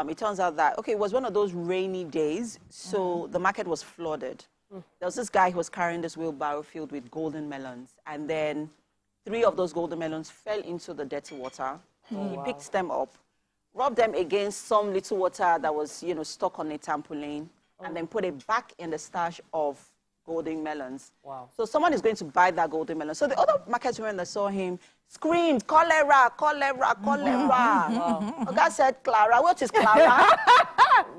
it turns out that, okay, it was one of those rainy days, so the market was flooded. There was this guy who was carrying this wheelbarrow filled with golden melons, and then 3 of those golden melons fell into the dirty water. He picked them up, rubbed them against some little water that was, you know, stuck on a trampoline, and then put it back in the stash of golden melons. Wow. So someone is going to buy that golden melon. So the other market women that saw him screamed, cholera, cholera, cholera. Wow. Okay, said, Clara, what is Clara?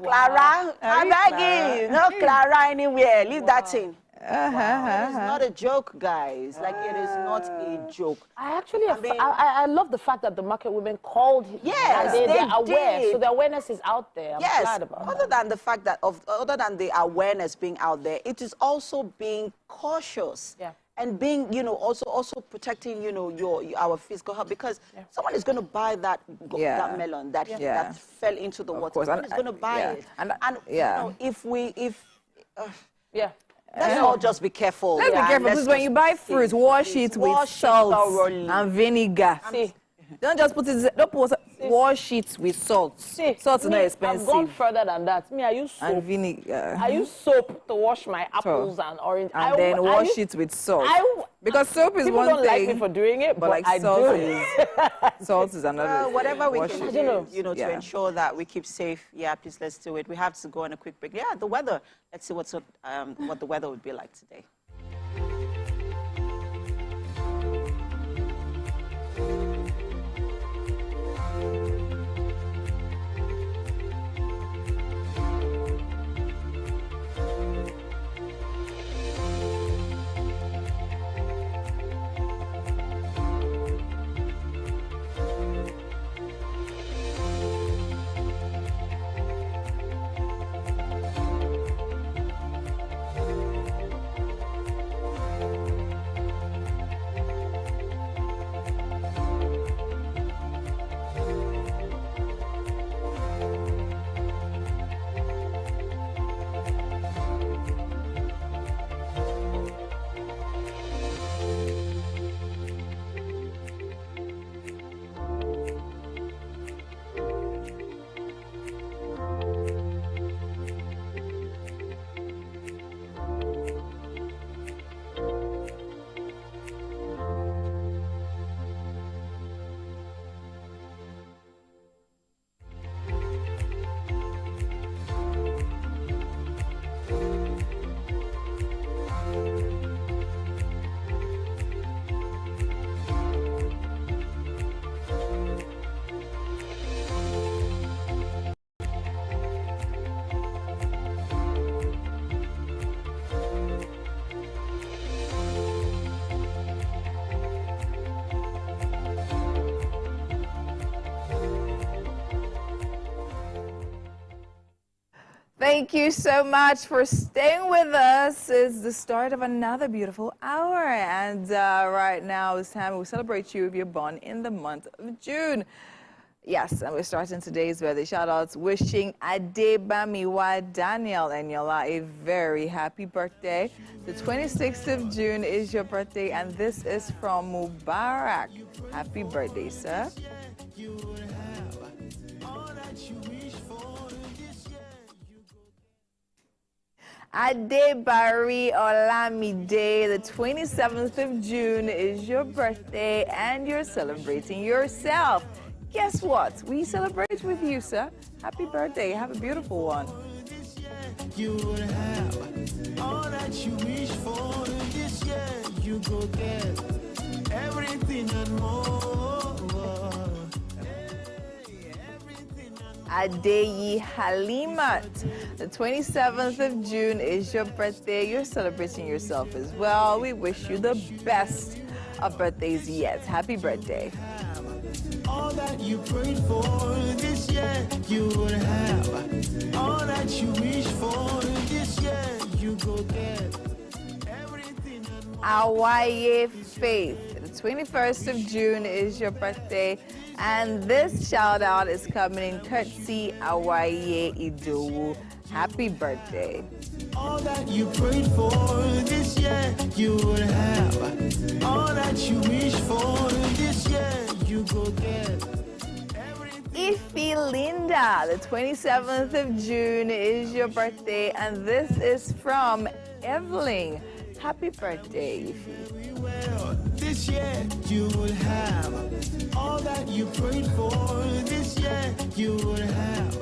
Clara, I'm begging. No Clara anywhere. Leave that thing. It is not a joke, guys. Like, it is not a joke. I love the fact that the market women called him. Yes, they're they aware. did. So the awareness is out there. I'm glad about other than the fact that, other than the awareness being out there, it is also being cautious. Yeah. And being, you know, also protecting, you know, our physical health, because someone is going to buy that melon that fell into the water. Someone is going to buy it. And you know, let's all just be careful. Let's be careful, because when you buy fruit, wash it with salt and vinegar. Don't just put it, wash it with salt. Salt is not expensive. I've gone further than that. I use soap. And vinegar. I use soap to wash my apples and orange. And then wash it with salt. Because soap is one thing. People don't like me for doing it, but like salt is another. Whatever we can do, you know, to ensure that we keep safe. Yeah, please, let's do it. We have to go on a quick break. Yeah, the weather. Let's see what the weather would be like today. Thank you so much for staying with us. It's the start of another beautiful hour. And right now it's time we celebrate you if you're born in the month of June. Yes, and we're starting today's birthday shout-outs wishing Adebamiwa Daniel Enyola a very happy birthday. The 26th of June is your birthday, and this is from Mubarak. Happy birthday, sir. Adebari Olamide, the 27th of June is your birthday, and you're celebrating yourself. Guess what? We celebrate with you, sir. Happy birthday. Have a beautiful one. You will have all that you wish for this year. You go get everything and more. Adeyi Halimat, the 27th of June is your birthday. You're celebrating yourself as well. We wish you the best of birthdays yet. Happy birthday. All that you prayed for this year, you will have. All that you wish for this year, you go get everything. Awaye Faith, the 21st of June is your birthday, and this shout out is coming in courtesy Awaye Idowu. Happy birthday. All that you prayed for this year, you will have. All that you wish for this year, you go get everything. Ifi Linda, the 27th of June is your birthday, and this is from Evelyn. Happy birthday, Ifi. Well, this year you will have all that you prayed for. This year you will have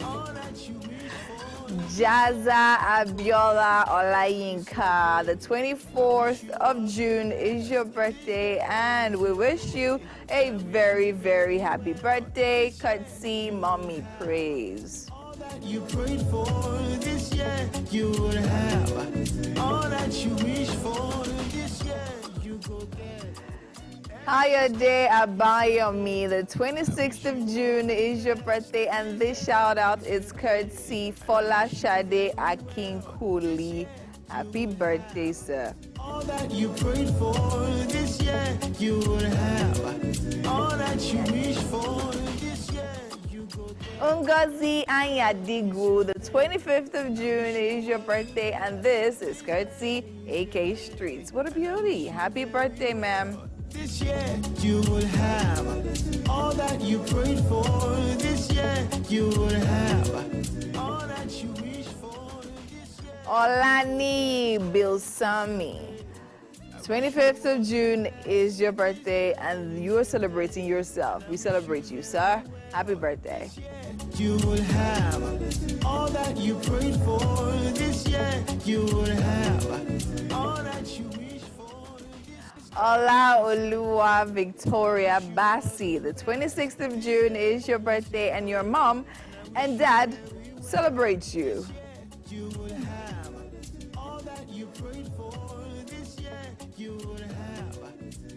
all that you wish for. Jaza Abiola Olayinka, the 24th of June is your birthday, and we wish you a very, very happy birthday. Courtesy Mommy Praise. All that you prayed for this year, you will have. All that you wish for this year, you go get. Hayade Abayomi, the 26th of June is your birthday, and this shout out is courtesy Fola Shade Akinkuli. Happy birthday, sir. All that you prayed for this year, you will have. All that you wish for this year, you go get. Ungazi Anyadigu, the 25th of June is your birthday, and this is courtesy AK Streets. What a beauty. Happy birthday, ma'am. This year you will have all that you prayed for. This year you will have all that you wish for. Olani Bilsami, 25th of June is your birthday, and you are celebrating yourself. We celebrate you, sir. Happy birthday. You will have all that you prayed for. This year you will have all that you wish for. Ola Olua Victoria Bassi, the 26th of June is your birthday, and your mom and dad celebrate you. You will have all that you prayed for. This year you will have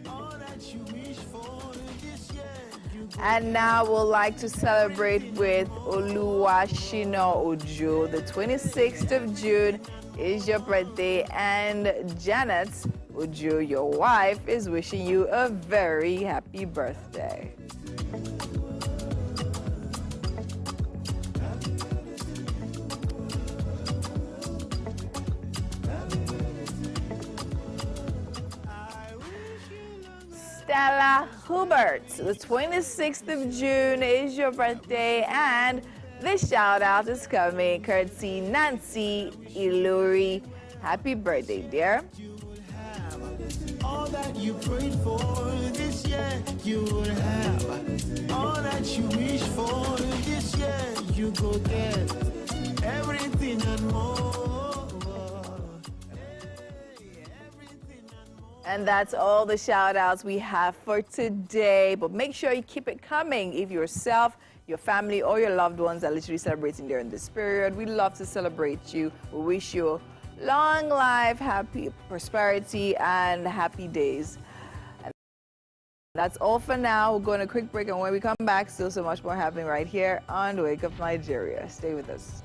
all that you wish for. This year you go. And now we'd like to celebrate with Olua Shino Ojo. The 26th of June is your birthday, and Janet Ojo, your wife, is wishing you a very happy birthday. Stella Hubert, the 26th of June is your birthday, and this shout out is coming courtesy Nancy Iluri. Happy birthday, dear. All that you prayed for this year, you will have. All that you wish for this year, you go get everything and more. And that's all the shout outs we have for today. But make sure you keep it coming. If yourself, your family, or your loved ones are literally celebrating during this period, we love to celebrate you. We wish you long life, happy prosperity, and happy days. And that's all for now. We'll go on a quick break, and when we come back, still so much more happening right here on Wake Up Nigeria. Stay with us.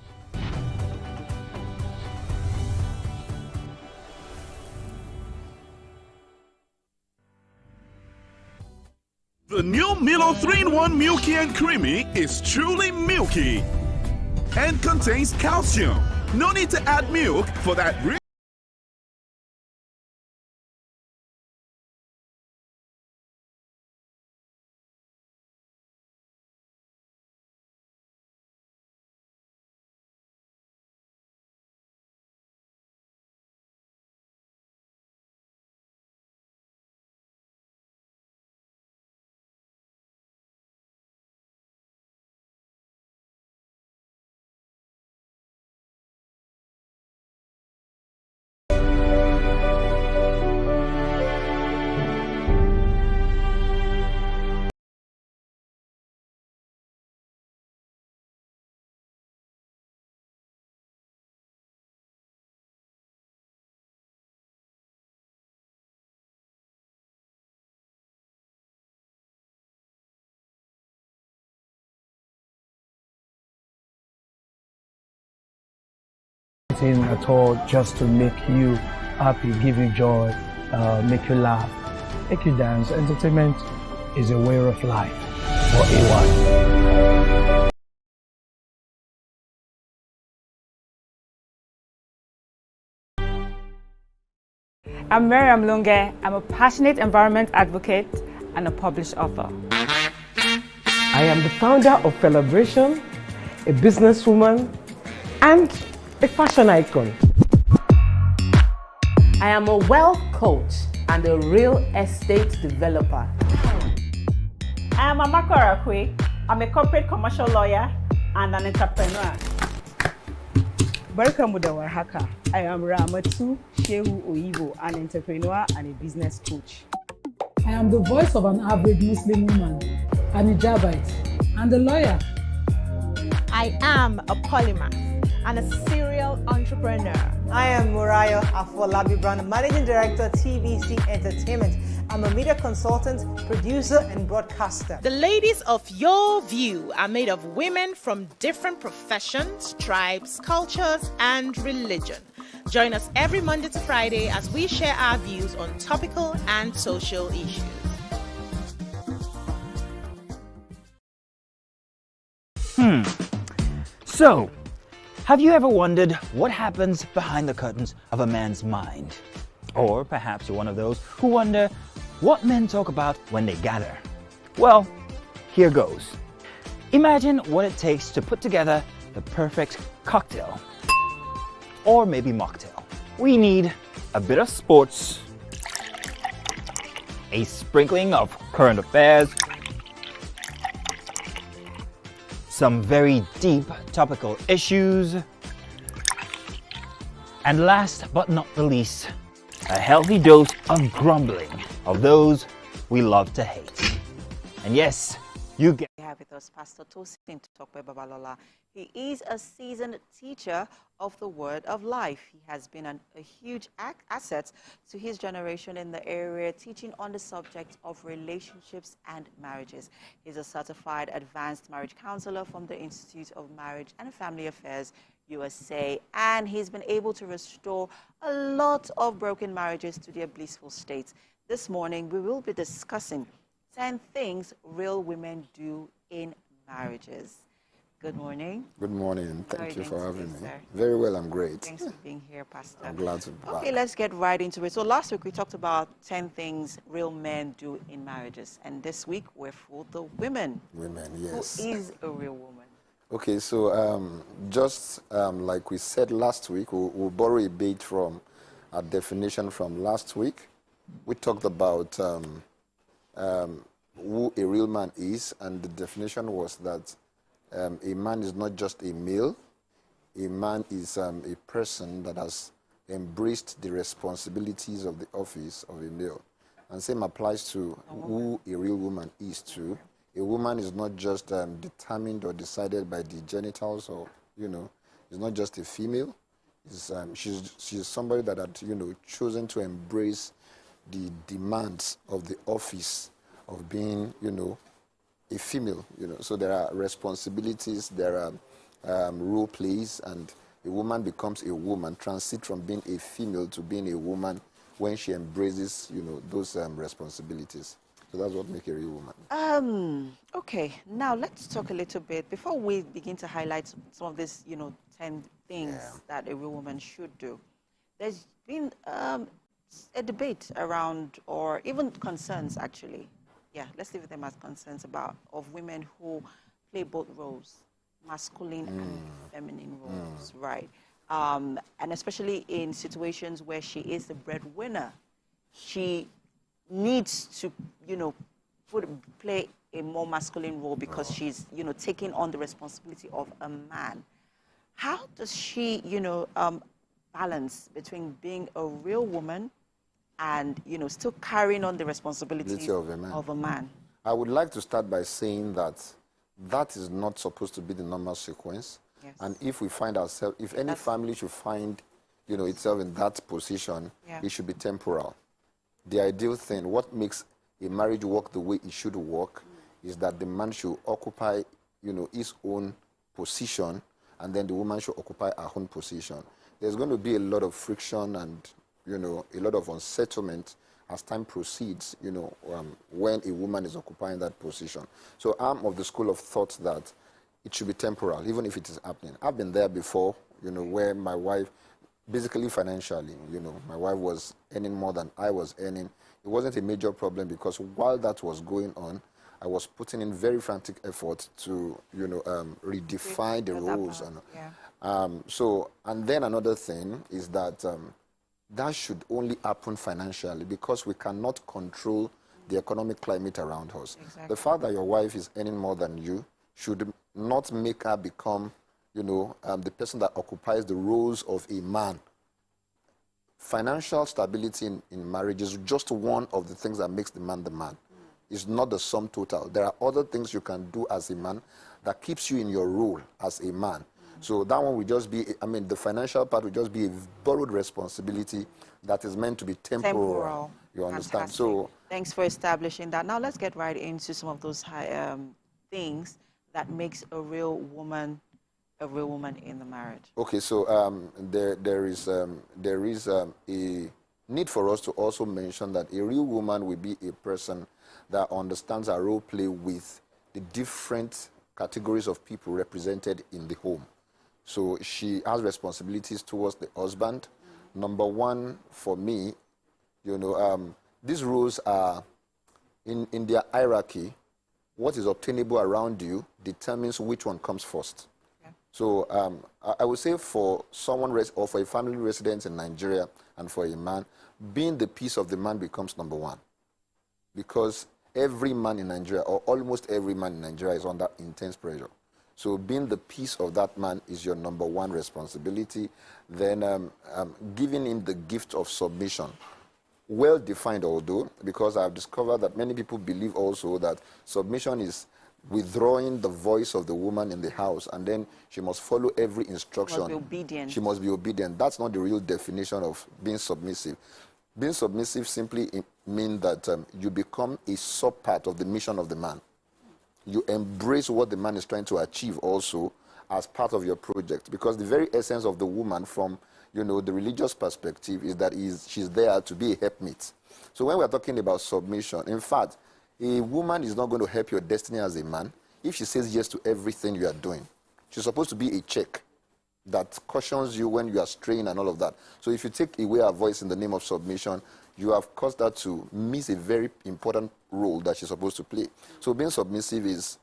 The new Milo 3-in-1 Milky and Creamy is truly milky and contains calcium. No need to add milk for that real. At all, just to make you happy, give you joy, make you laugh, make you dance. Entertainment is a way of life for A1. I'm Miriam Lunge. I'm a passionate environment advocate and a published author. I am the founder of Celebration, a businesswoman, and a fashion icon. I am a wealth coach and a real estate developer. I am Amakora Akwe. I'm a corporate commercial lawyer and an entrepreneur. Barkamu da warhaka. I am Ramatu Shehu Oyibo, an entrepreneur and a business coach. I am the voice of an average Muslim woman, an hijabite, and a lawyer. I am a polymath and a serial entrepreneur. I am Murayo Afolabi Brown, Managing Director, TVC Entertainment. I'm a media consultant, producer, and broadcaster. The ladies of your view are made of women from different professions, tribes, cultures, and religion. Join us every Monday to Friday as we share our views on topical and social issues. So, have you ever wondered what happens behind the curtains of a man's mind? Or perhaps you're one of those who wonder what men talk about when they gather. Well, here goes. Imagine what it takes to put together the perfect cocktail. Or maybe mocktail. We need a bit of sports, a sprinkling of current affairs, some very deep topical issues, and last but not the least, a healthy dose of grumbling of those we love to hate. And yes, you get. We have with us Pastor Tosin Tokwe Babalola. He is a seasoned teacher of the Word of Life. He has been a huge asset to his generation in the area, teaching on the subject of relationships and marriages. He's a certified advanced marriage counselor from the Institute of Marriage and Family Affairs, USA, and he's been able to restore a lot of broken marriages to their blissful states. This morning, we will be discussing 10 things real women do in marriages. Good morning. Good morning. Thank you for having me. Sir? Very well, I'm great. Thanks for being here, Pastor. I'm glad to be back. Okay, let's get right into it. So last week we talked about 10 things real men do in marriages. And this week we're for the women. Women, yes. Who is a real woman? Okay, so just like we said last week, we'll borrow a bit from a definition from last week. We talked about who a real man is, and the definition was that a man is not just a male. A man is a person that has embraced the responsibilities of the office of a male. And same applies to who a real woman is too. A woman is not just determined or decided by the genitals, or, is not just a female. She's somebody that had, chosen to embrace the demands of the office of being, a female, So there are responsibilities, there are role plays, and a woman becomes a woman, transit from being a female to being a woman when she embraces, those responsibilities. So that's what makes a real woman. Okay, now let's talk a little bit, before we begin to highlight some of these, 10 things that a real woman should do. There's been a debate around, or even concerns actually. Yeah, let's leave them as concerns of women who play both roles, masculine and feminine roles, right? And especially in situations where she is the breadwinner, she needs to, play a more masculine role because she's, taking on the responsibility of a man. How does she, balance between being a real woman and, still carrying on the responsibilities of a man? I would like to start by saying that that is not supposed to be the normal sequence. Yes. And if we find ourselves, if any family should find, itself in that position, it should be temporal. The ideal thing, what makes a marriage work the way it should work, is that the man should occupy, his own position, and then the woman should occupy her own position. There's going to be a lot of friction and, a lot of unsettlement as time proceeds, when a woman is occupying that position. So I'm of the school of thought that it should be temporal, even if it is happening. I've been there before, where my wife, basically financially, my wife was earning more than I was earning. It wasn't a major problem because while that was going on, I was putting in very frantic effort to, redefine the roles. And then another thing is that that should only happen financially because we cannot control the economic climate around us. Exactly. The fact that your wife is earning more than you should not make her become, the person that occupies the roles of a man. Financial stability in marriage is just one of the things that makes the man the man. It's not the sum total. There are other things you can do as a man that keeps you in your role as a man. So that one will just be, the financial part will just be a borrowed responsibility that is meant to be temporal. You understand? Fantastic. So thanks for establishing that. Now let's get right into some of those things that makes a real woman in the marriage. Okay, so there is a need for us to also mention that a real woman will be a person that understands her role play with the different categories of people represented in the home. So she has responsibilities towards the husband. Number one, for me, these roles are in their hierarchy. What is obtainable around you determines which one comes first. Yeah. So I would say for someone or for a family resident in Nigeria and for a man, being the peace of the man becomes number one. Because every man in Nigeria, or almost every man in Nigeria, is under intense pressure. So being the peace of that man is your number one responsibility. Then giving him the gift of submission. Well defined, although, because I've discovered that many people believe also that submission is withdrawing the voice of the woman in the house, and then she must follow every instruction. She must be obedient. She must be obedient. That's not the real definition of being submissive. Being submissive simply means that you become a sub-part of the mission of the man. You embrace what the man is trying to achieve also as part of your project, because the very essence of the woman from the religious perspective is that she's there to be a helpmate. So when we're talking about submission, in fact, a woman is not going to help your destiny as a man if she says yes to everything you are doing. She's supposed to be a check that cautions you when you are straying and all of that. So if you take away her voice in the name of submission, you have caused her to miss a very important role that she's supposed to play. So being submissive is,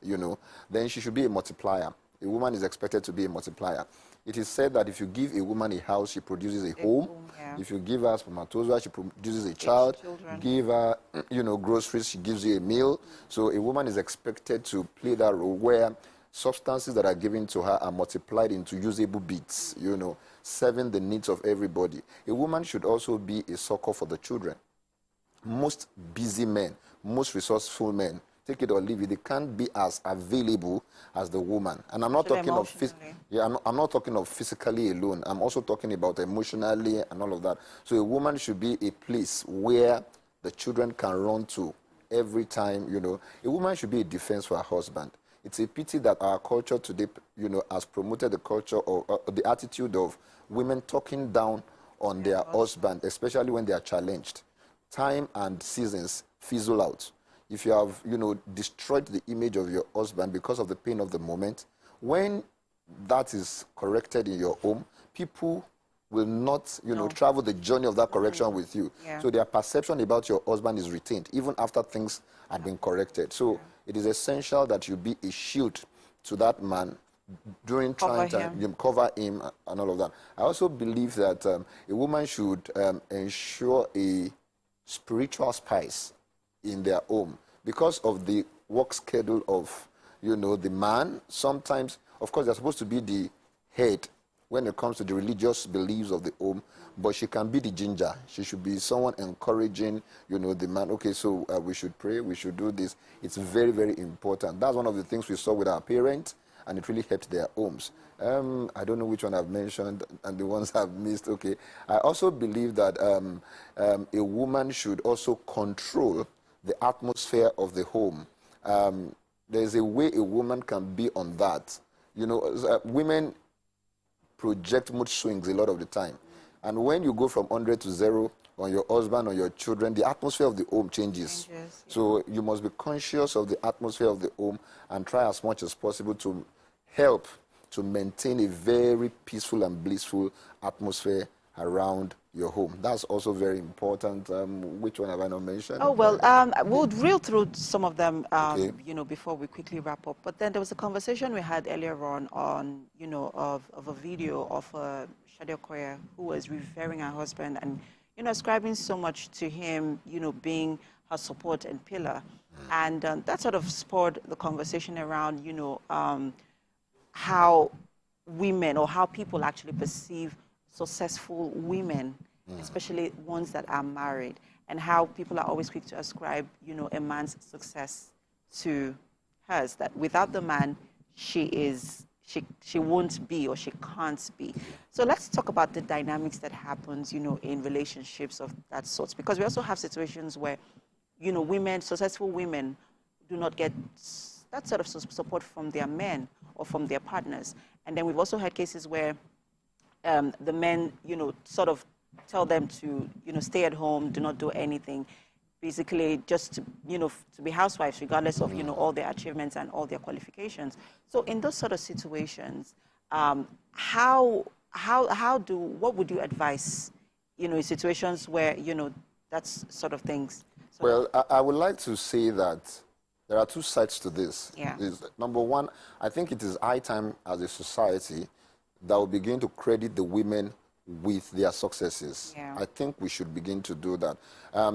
then she should be a multiplier. A woman is expected to be a multiplier. It is said that if you give a woman a house, she produces a home. Yeah. If you give her spermatozoa, she produces a child. Give her, groceries, she gives you a meal. So a woman is expected to play that role where substances that are given to her are multiplied into usable bits, serving the needs of everybody. A woman should also be a succor for the children. Most busy men, most resourceful men, take it or leave it, they can't be as available as the woman. And I'm not talking of I'm not talking of physically alone. I'm also talking about emotionally and all of that. So a woman should be a place where the children can run to every time, A woman should be a defense for her husband. It's a pity that our culture today, has promoted the culture or the attitude of women talking down on their husband, especially when they are challenged. Time and seasons fizzle out. if you have, destroyed the image of your husband because of the pain of the moment, when that is corrected in your home, people will not, travel the journey of that correction with you. Yeah. So their perception about your husband is retained, even after things have been corrected. So it is essential that you be a shield to that man during trying time. You cover him and all of that. I also believe that a woman should ensure a spiritual spice in their home because of the work schedule of, the man. Sometimes, of course, they're supposed to be the head when it comes to the religious beliefs of the home, but she can be the ginger. She should be someone encouraging, the man. Okay, so we should pray, we should do this. It's very, very important. That's one of the things we saw with our parents, and it really helped their homes. I don't know which one I've mentioned and the ones I've missed. Okay, I also believe that a woman should also control the atmosphere of the home. There's a way a woman can be on that. Women project mood swings a lot of the time. And when you go from 100 to 0 on your husband or your children, the atmosphere of the home changes. So you must be conscious of the atmosphere of the home and try as much as possible to help to maintain a very peaceful and blissful atmosphere around your home. That's also very important. Which one have I not mentioned? Oh, well, we'll reel through some of them, before we quickly wrap up. But then there was a conversation we had earlier on of a video of Shade Okoye who was revering her husband and, ascribing so much to him, being her support and pillar. And that sort of spurred the conversation around, how women or how people actually perceive successful women, especially ones that are married, and how people are always quick to ascribe, a man's success to hers, that without the man, she won't be or she can't be. So let's talk about the dynamics that happens, in relationships of that sort, because we also have situations where, women, successful women do not get that sort of support from their men or from their partners. And then we've also had cases where the men, sort of tell them to, stay at home, do not do anything, basically just to, to be housewives, regardless of, all their achievements and all their qualifications. So in those sort of situations, what would you advise, in situations where, that's sort of things? Well, I would like to say that there are two sides to this. Yeah. Number one, I think it is high time as a society that will begin to credit the women with their successes. Yeah. I think we should begin to do that.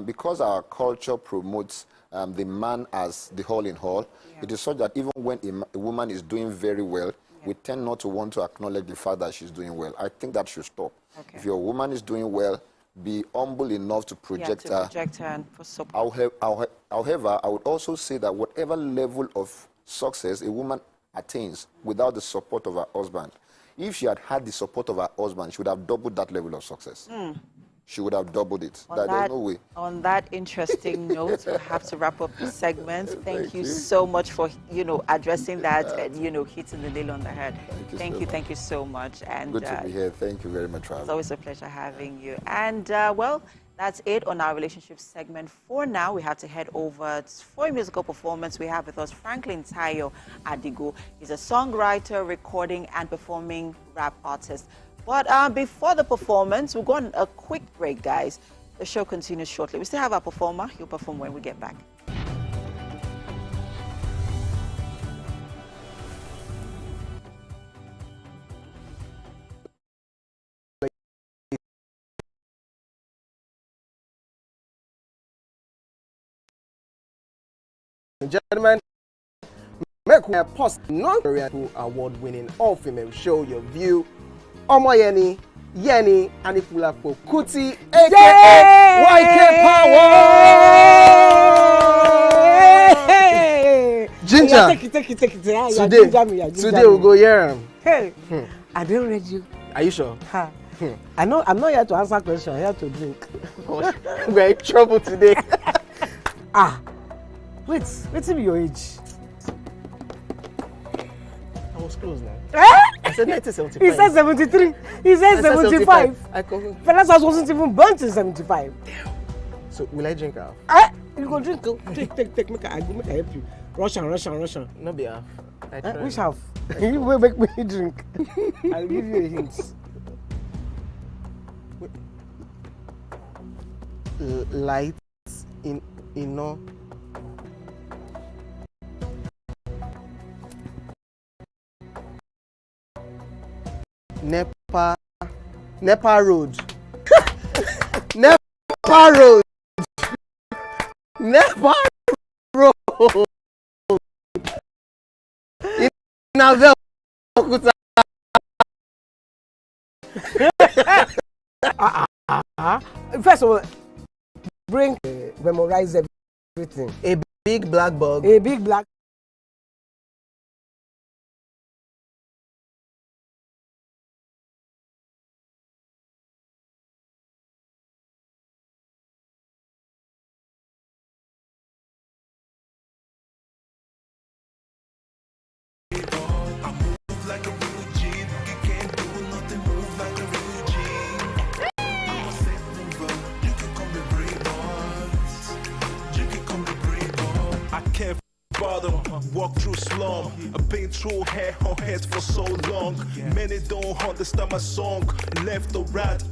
Because our culture promotes the man as the all in all, it is such that even when a woman is doing very well, we tend not to want to acknowledge the fact that she's doing well. I think that should stop. Okay. If your woman is doing well, be humble enough to project her. And for support. However, I would also say that whatever level of success a woman attains without the support of her husband, if she had had the support of her husband, she would have doubled that level of success. She would have doubled it. There's no way. On that interesting note, we'll have to wrap up this segment. Thank you so much for, addressing that and, hitting the nail on the head. Thank you so much. And good to be here. Thank you very much, Travis. It's always a pleasure having you. And, well, that's it on our relationship segment. For now, we have to head over for a musical performance. We have with us Franklin Tayo Adigo. He's a songwriter, recording, and performing rap artist. But before the performance, we'll go on a quick break, guys. The show continues shortly. We still have our performer. He'll perform when we get back. Gentlemen, make a post non-Korean award-winning all-female show Your View, Omoyeni, Yeni, and Ifulapo Kuti, aka YK Power! Ginger, today we'll go here. Hey, I don't read you. Are you sure? I know I'm not here to answer questions, I'm here to drink. We're in trouble today. Wait till your age. I was close now. I said 1975. He said 73. He said 75. Fellas wasn't even born till 75. So will I drink out? You go drink. Take. Make I help you. Rush on. No be half. Which half? You will make me drink. I'll give you a hint. Lights in no. Nepa Road. Nepa Road. Nepa Road. In Abeokuta. First of all, bring memorize everything. A big black bug. A big black. Walk through slum, I've been through hair on heads for so long. Many don't understand my song. Left or right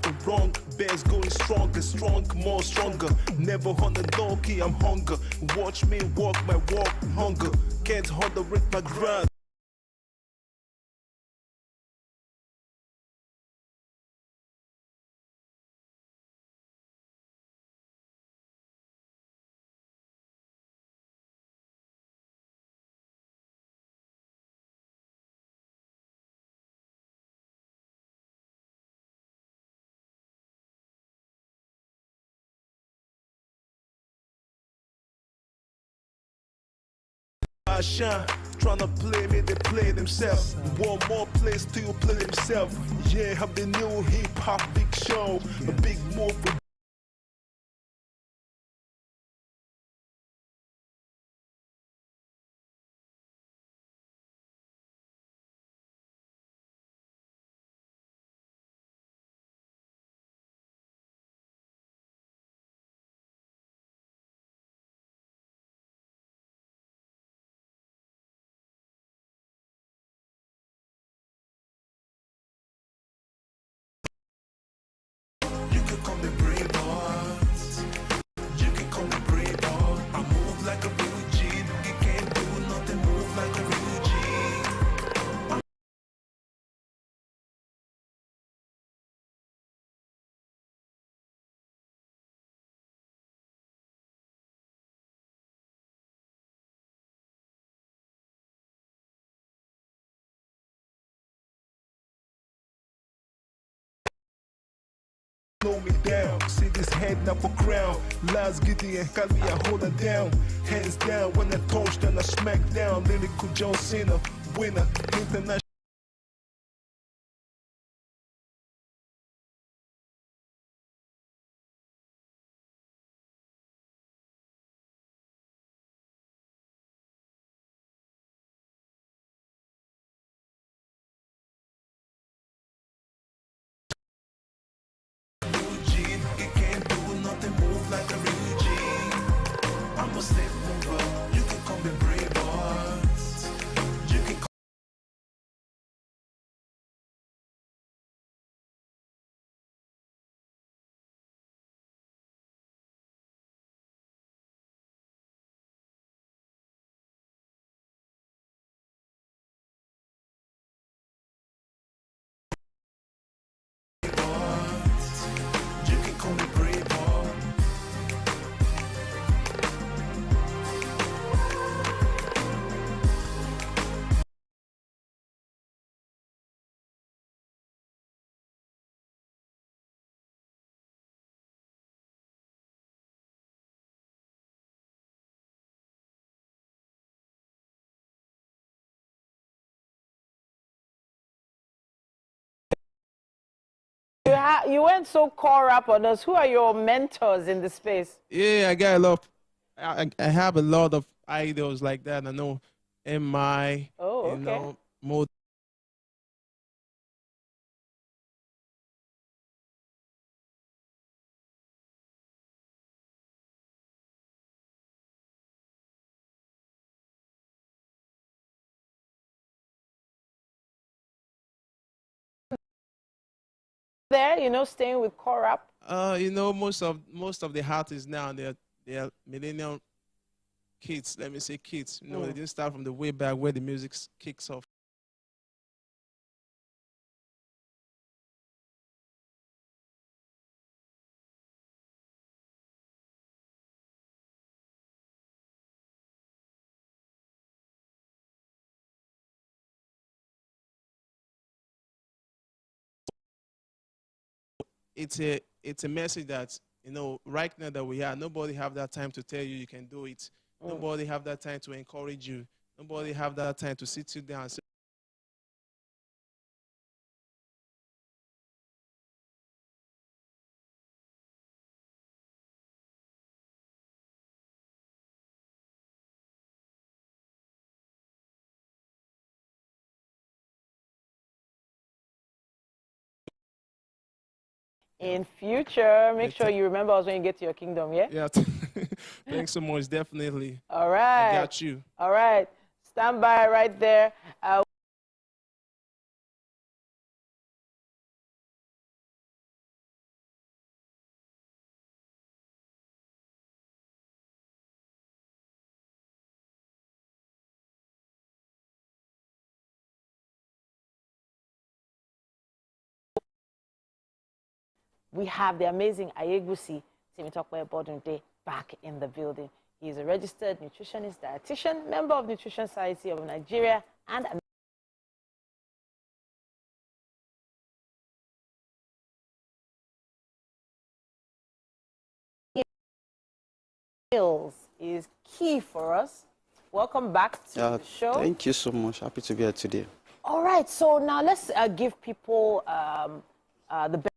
or wrong. Bears going strong, more stronger. Never on the donkey, I'm hunger. Watch me walk my walk, hunger. Can't hold the my grind. I shine, tryna play me, they play themselves. One more place till you play themselves. Yeah, have the new hip hop big show, a big move. Slow me down, see this head now for crown. Last giddy and call me I hold her down. Hands down when I touch, then I smack down. Lyrical John Cena, winner, international. You went so core up on us. Who are your mentors in the space? Yeah, I got a lot. I have a lot of idols like that. I know MI, you know, Mo there, you know, staying with core rap? You know, most of the artists now, they're millennial kids. Let me say kids. You know, they didn't start from the way back where the music kicks off. It's a message that, you know, right now that we are, nobody have that time to tell you can do it. Nobody have that time to encourage you. Nobody have that time to sit you down and say, In future, make sure you remember us when you get to your kingdom, yeah? yeah. Thanks so much, definitely. All right. I got you. All right. Stand by right there. We have the amazing Ayegusi Timitokwe Bodunde back in the building. He is a registered nutritionist, dietitian, member of Nutrition Society of Nigeria, and meals is key for us. Welcome back to the show. Thank you so much. Happy to be here today. All right, so now let's give people the best.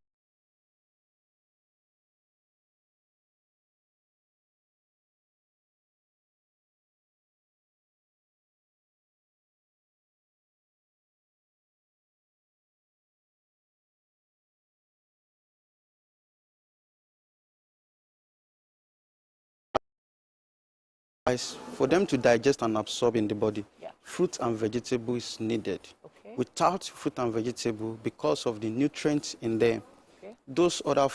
For them to digest and absorb in the body, fruit and vegetable is needed. Without fruit and vegetable, because of the nutrients in them, those other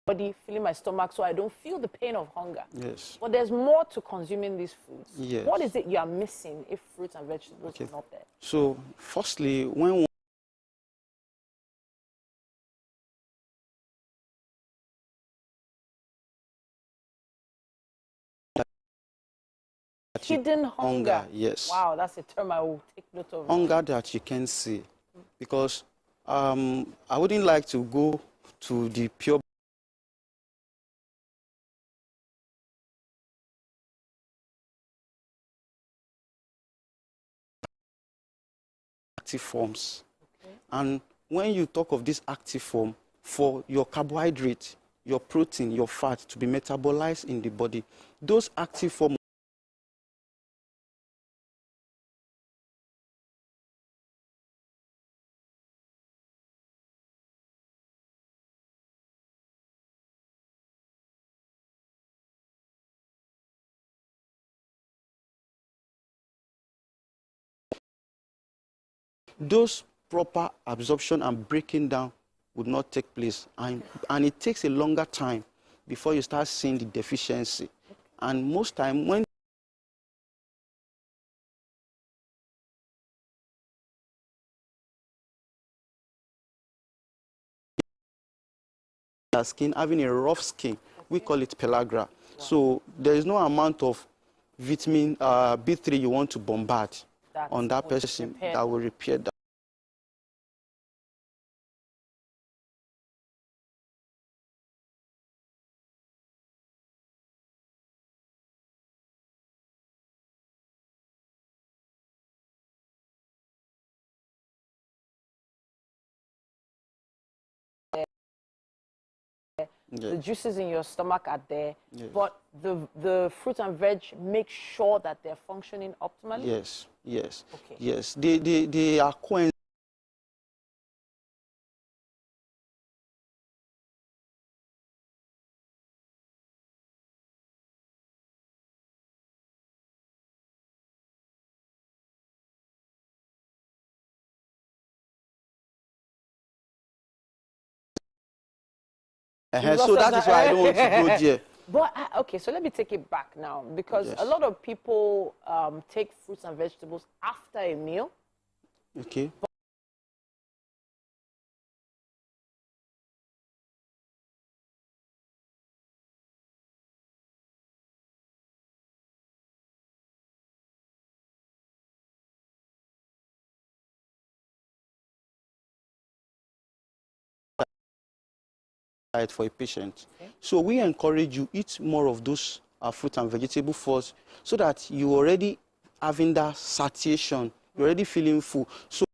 body, feeling my stomach, so I don't feel the pain of hunger. Yes. But there's more to consuming these foods. Yes. What is it you are missing if fruits and vegetables are not there? So, firstly, when hidden hunger. Yes. Wow, that's a term I will take note of. Hunger that you can see, because I wouldn't like to go to the pure active forms. And when you talk of this active form, for your carbohydrate, your protein, your fat to be metabolized in the body, those active forms those proper absorption and breaking down would not take place, and it takes a longer time before you start seeing the deficiency. And most time when skin having a rough skin, we call it pellagra. So there is no amount of vitamin B3 you want to bombard on that person that will repair that. the juices in your stomach are there, Yes. but the fruit and veg make sure that they're functioning optimally? Yes, yes, okay. Yes. They are coenzymes. So that is why I don't want to go there. But, okay, so let me take it back now, because a lot of people take fruits and vegetables after a meal. Okay. For a patient. Okay. So we encourage you eat more of those fruit and vegetable first, so that you already having that satiation, you're already feeling full. So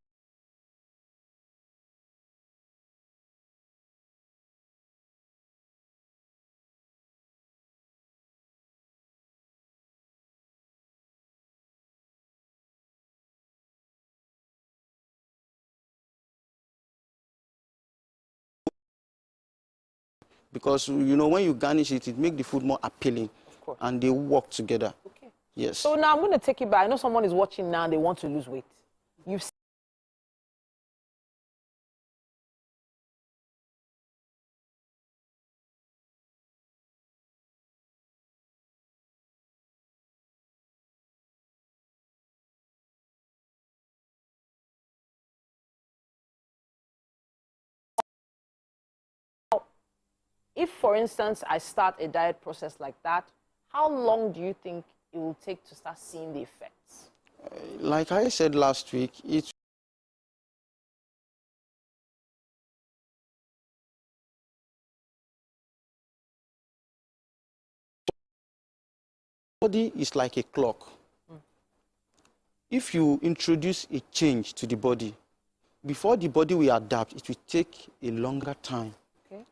because you know when you garnish it, it makes the food more appealing, and they work together. Okay. Yes. So now I'm going to take it back. I know someone is watching now and they want to lose weight. You've if, for instance, I start a diet process like that, how long do you think it will take to start seeing the effects? Like I said last week, it's body is like a clock. If you introduce a change to the body, before the body will adapt, it will take a longer time. Okay.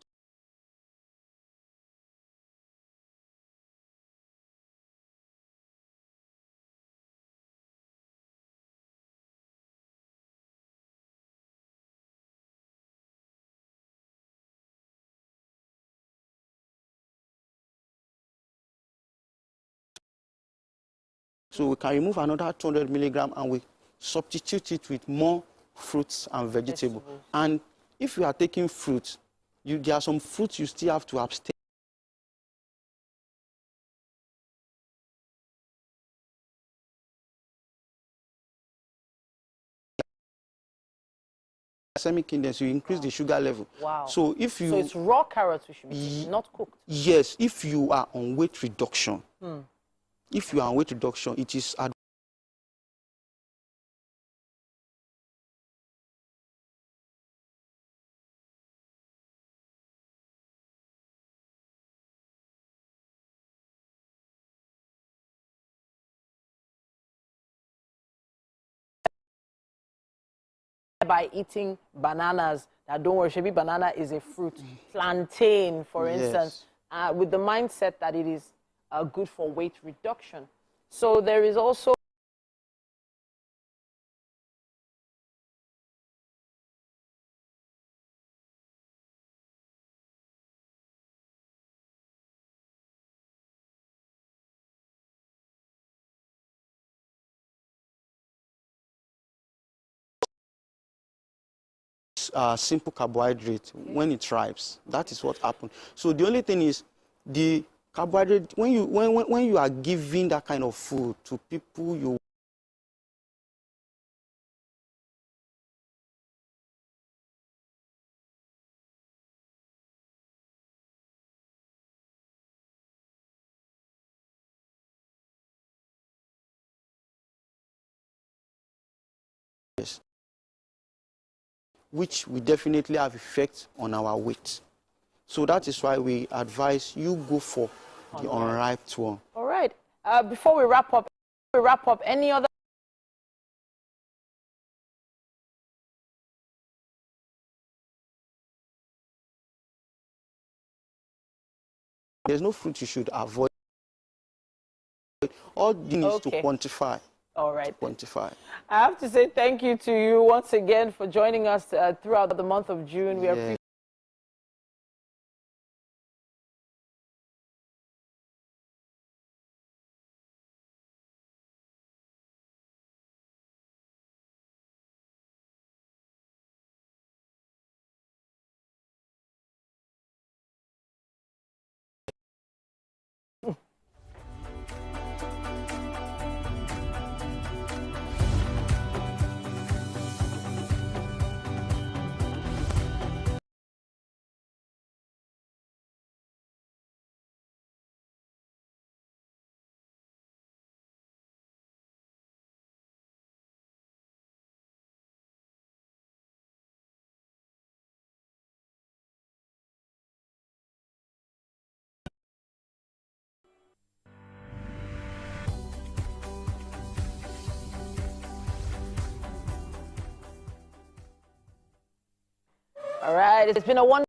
So we can remove another 200 milligram and we substitute it with more fruits and vegetables. And if you are taking fruits, there are some fruits you still have to abstain. Glycemic index, you increase the sugar level. Wow. So if you... So it's raw carrots we should be taking, not cooked? Yes, if you are on weight reduction. If you are on weight reduction, it is by eating bananas. Now, don't worry, Shebi, banana is a fruit. Plantain, for instance, with the mindset that it is good for weight reduction. So there is also simple carbohydrate when it ripes. That is what happens. So the only thing is the carbohydrate, when you are giving that kind of food to people you which will definitely have effect on our weight. So that is why we advise you go for the unripe one. all right. Before we wrap up, any other There's no fruit you should avoid. All you need is to quantify. All right. Quantify. I have to say thank you to you once again for joining us throughout the month of June. We appreciate. All right, it's been a wonderful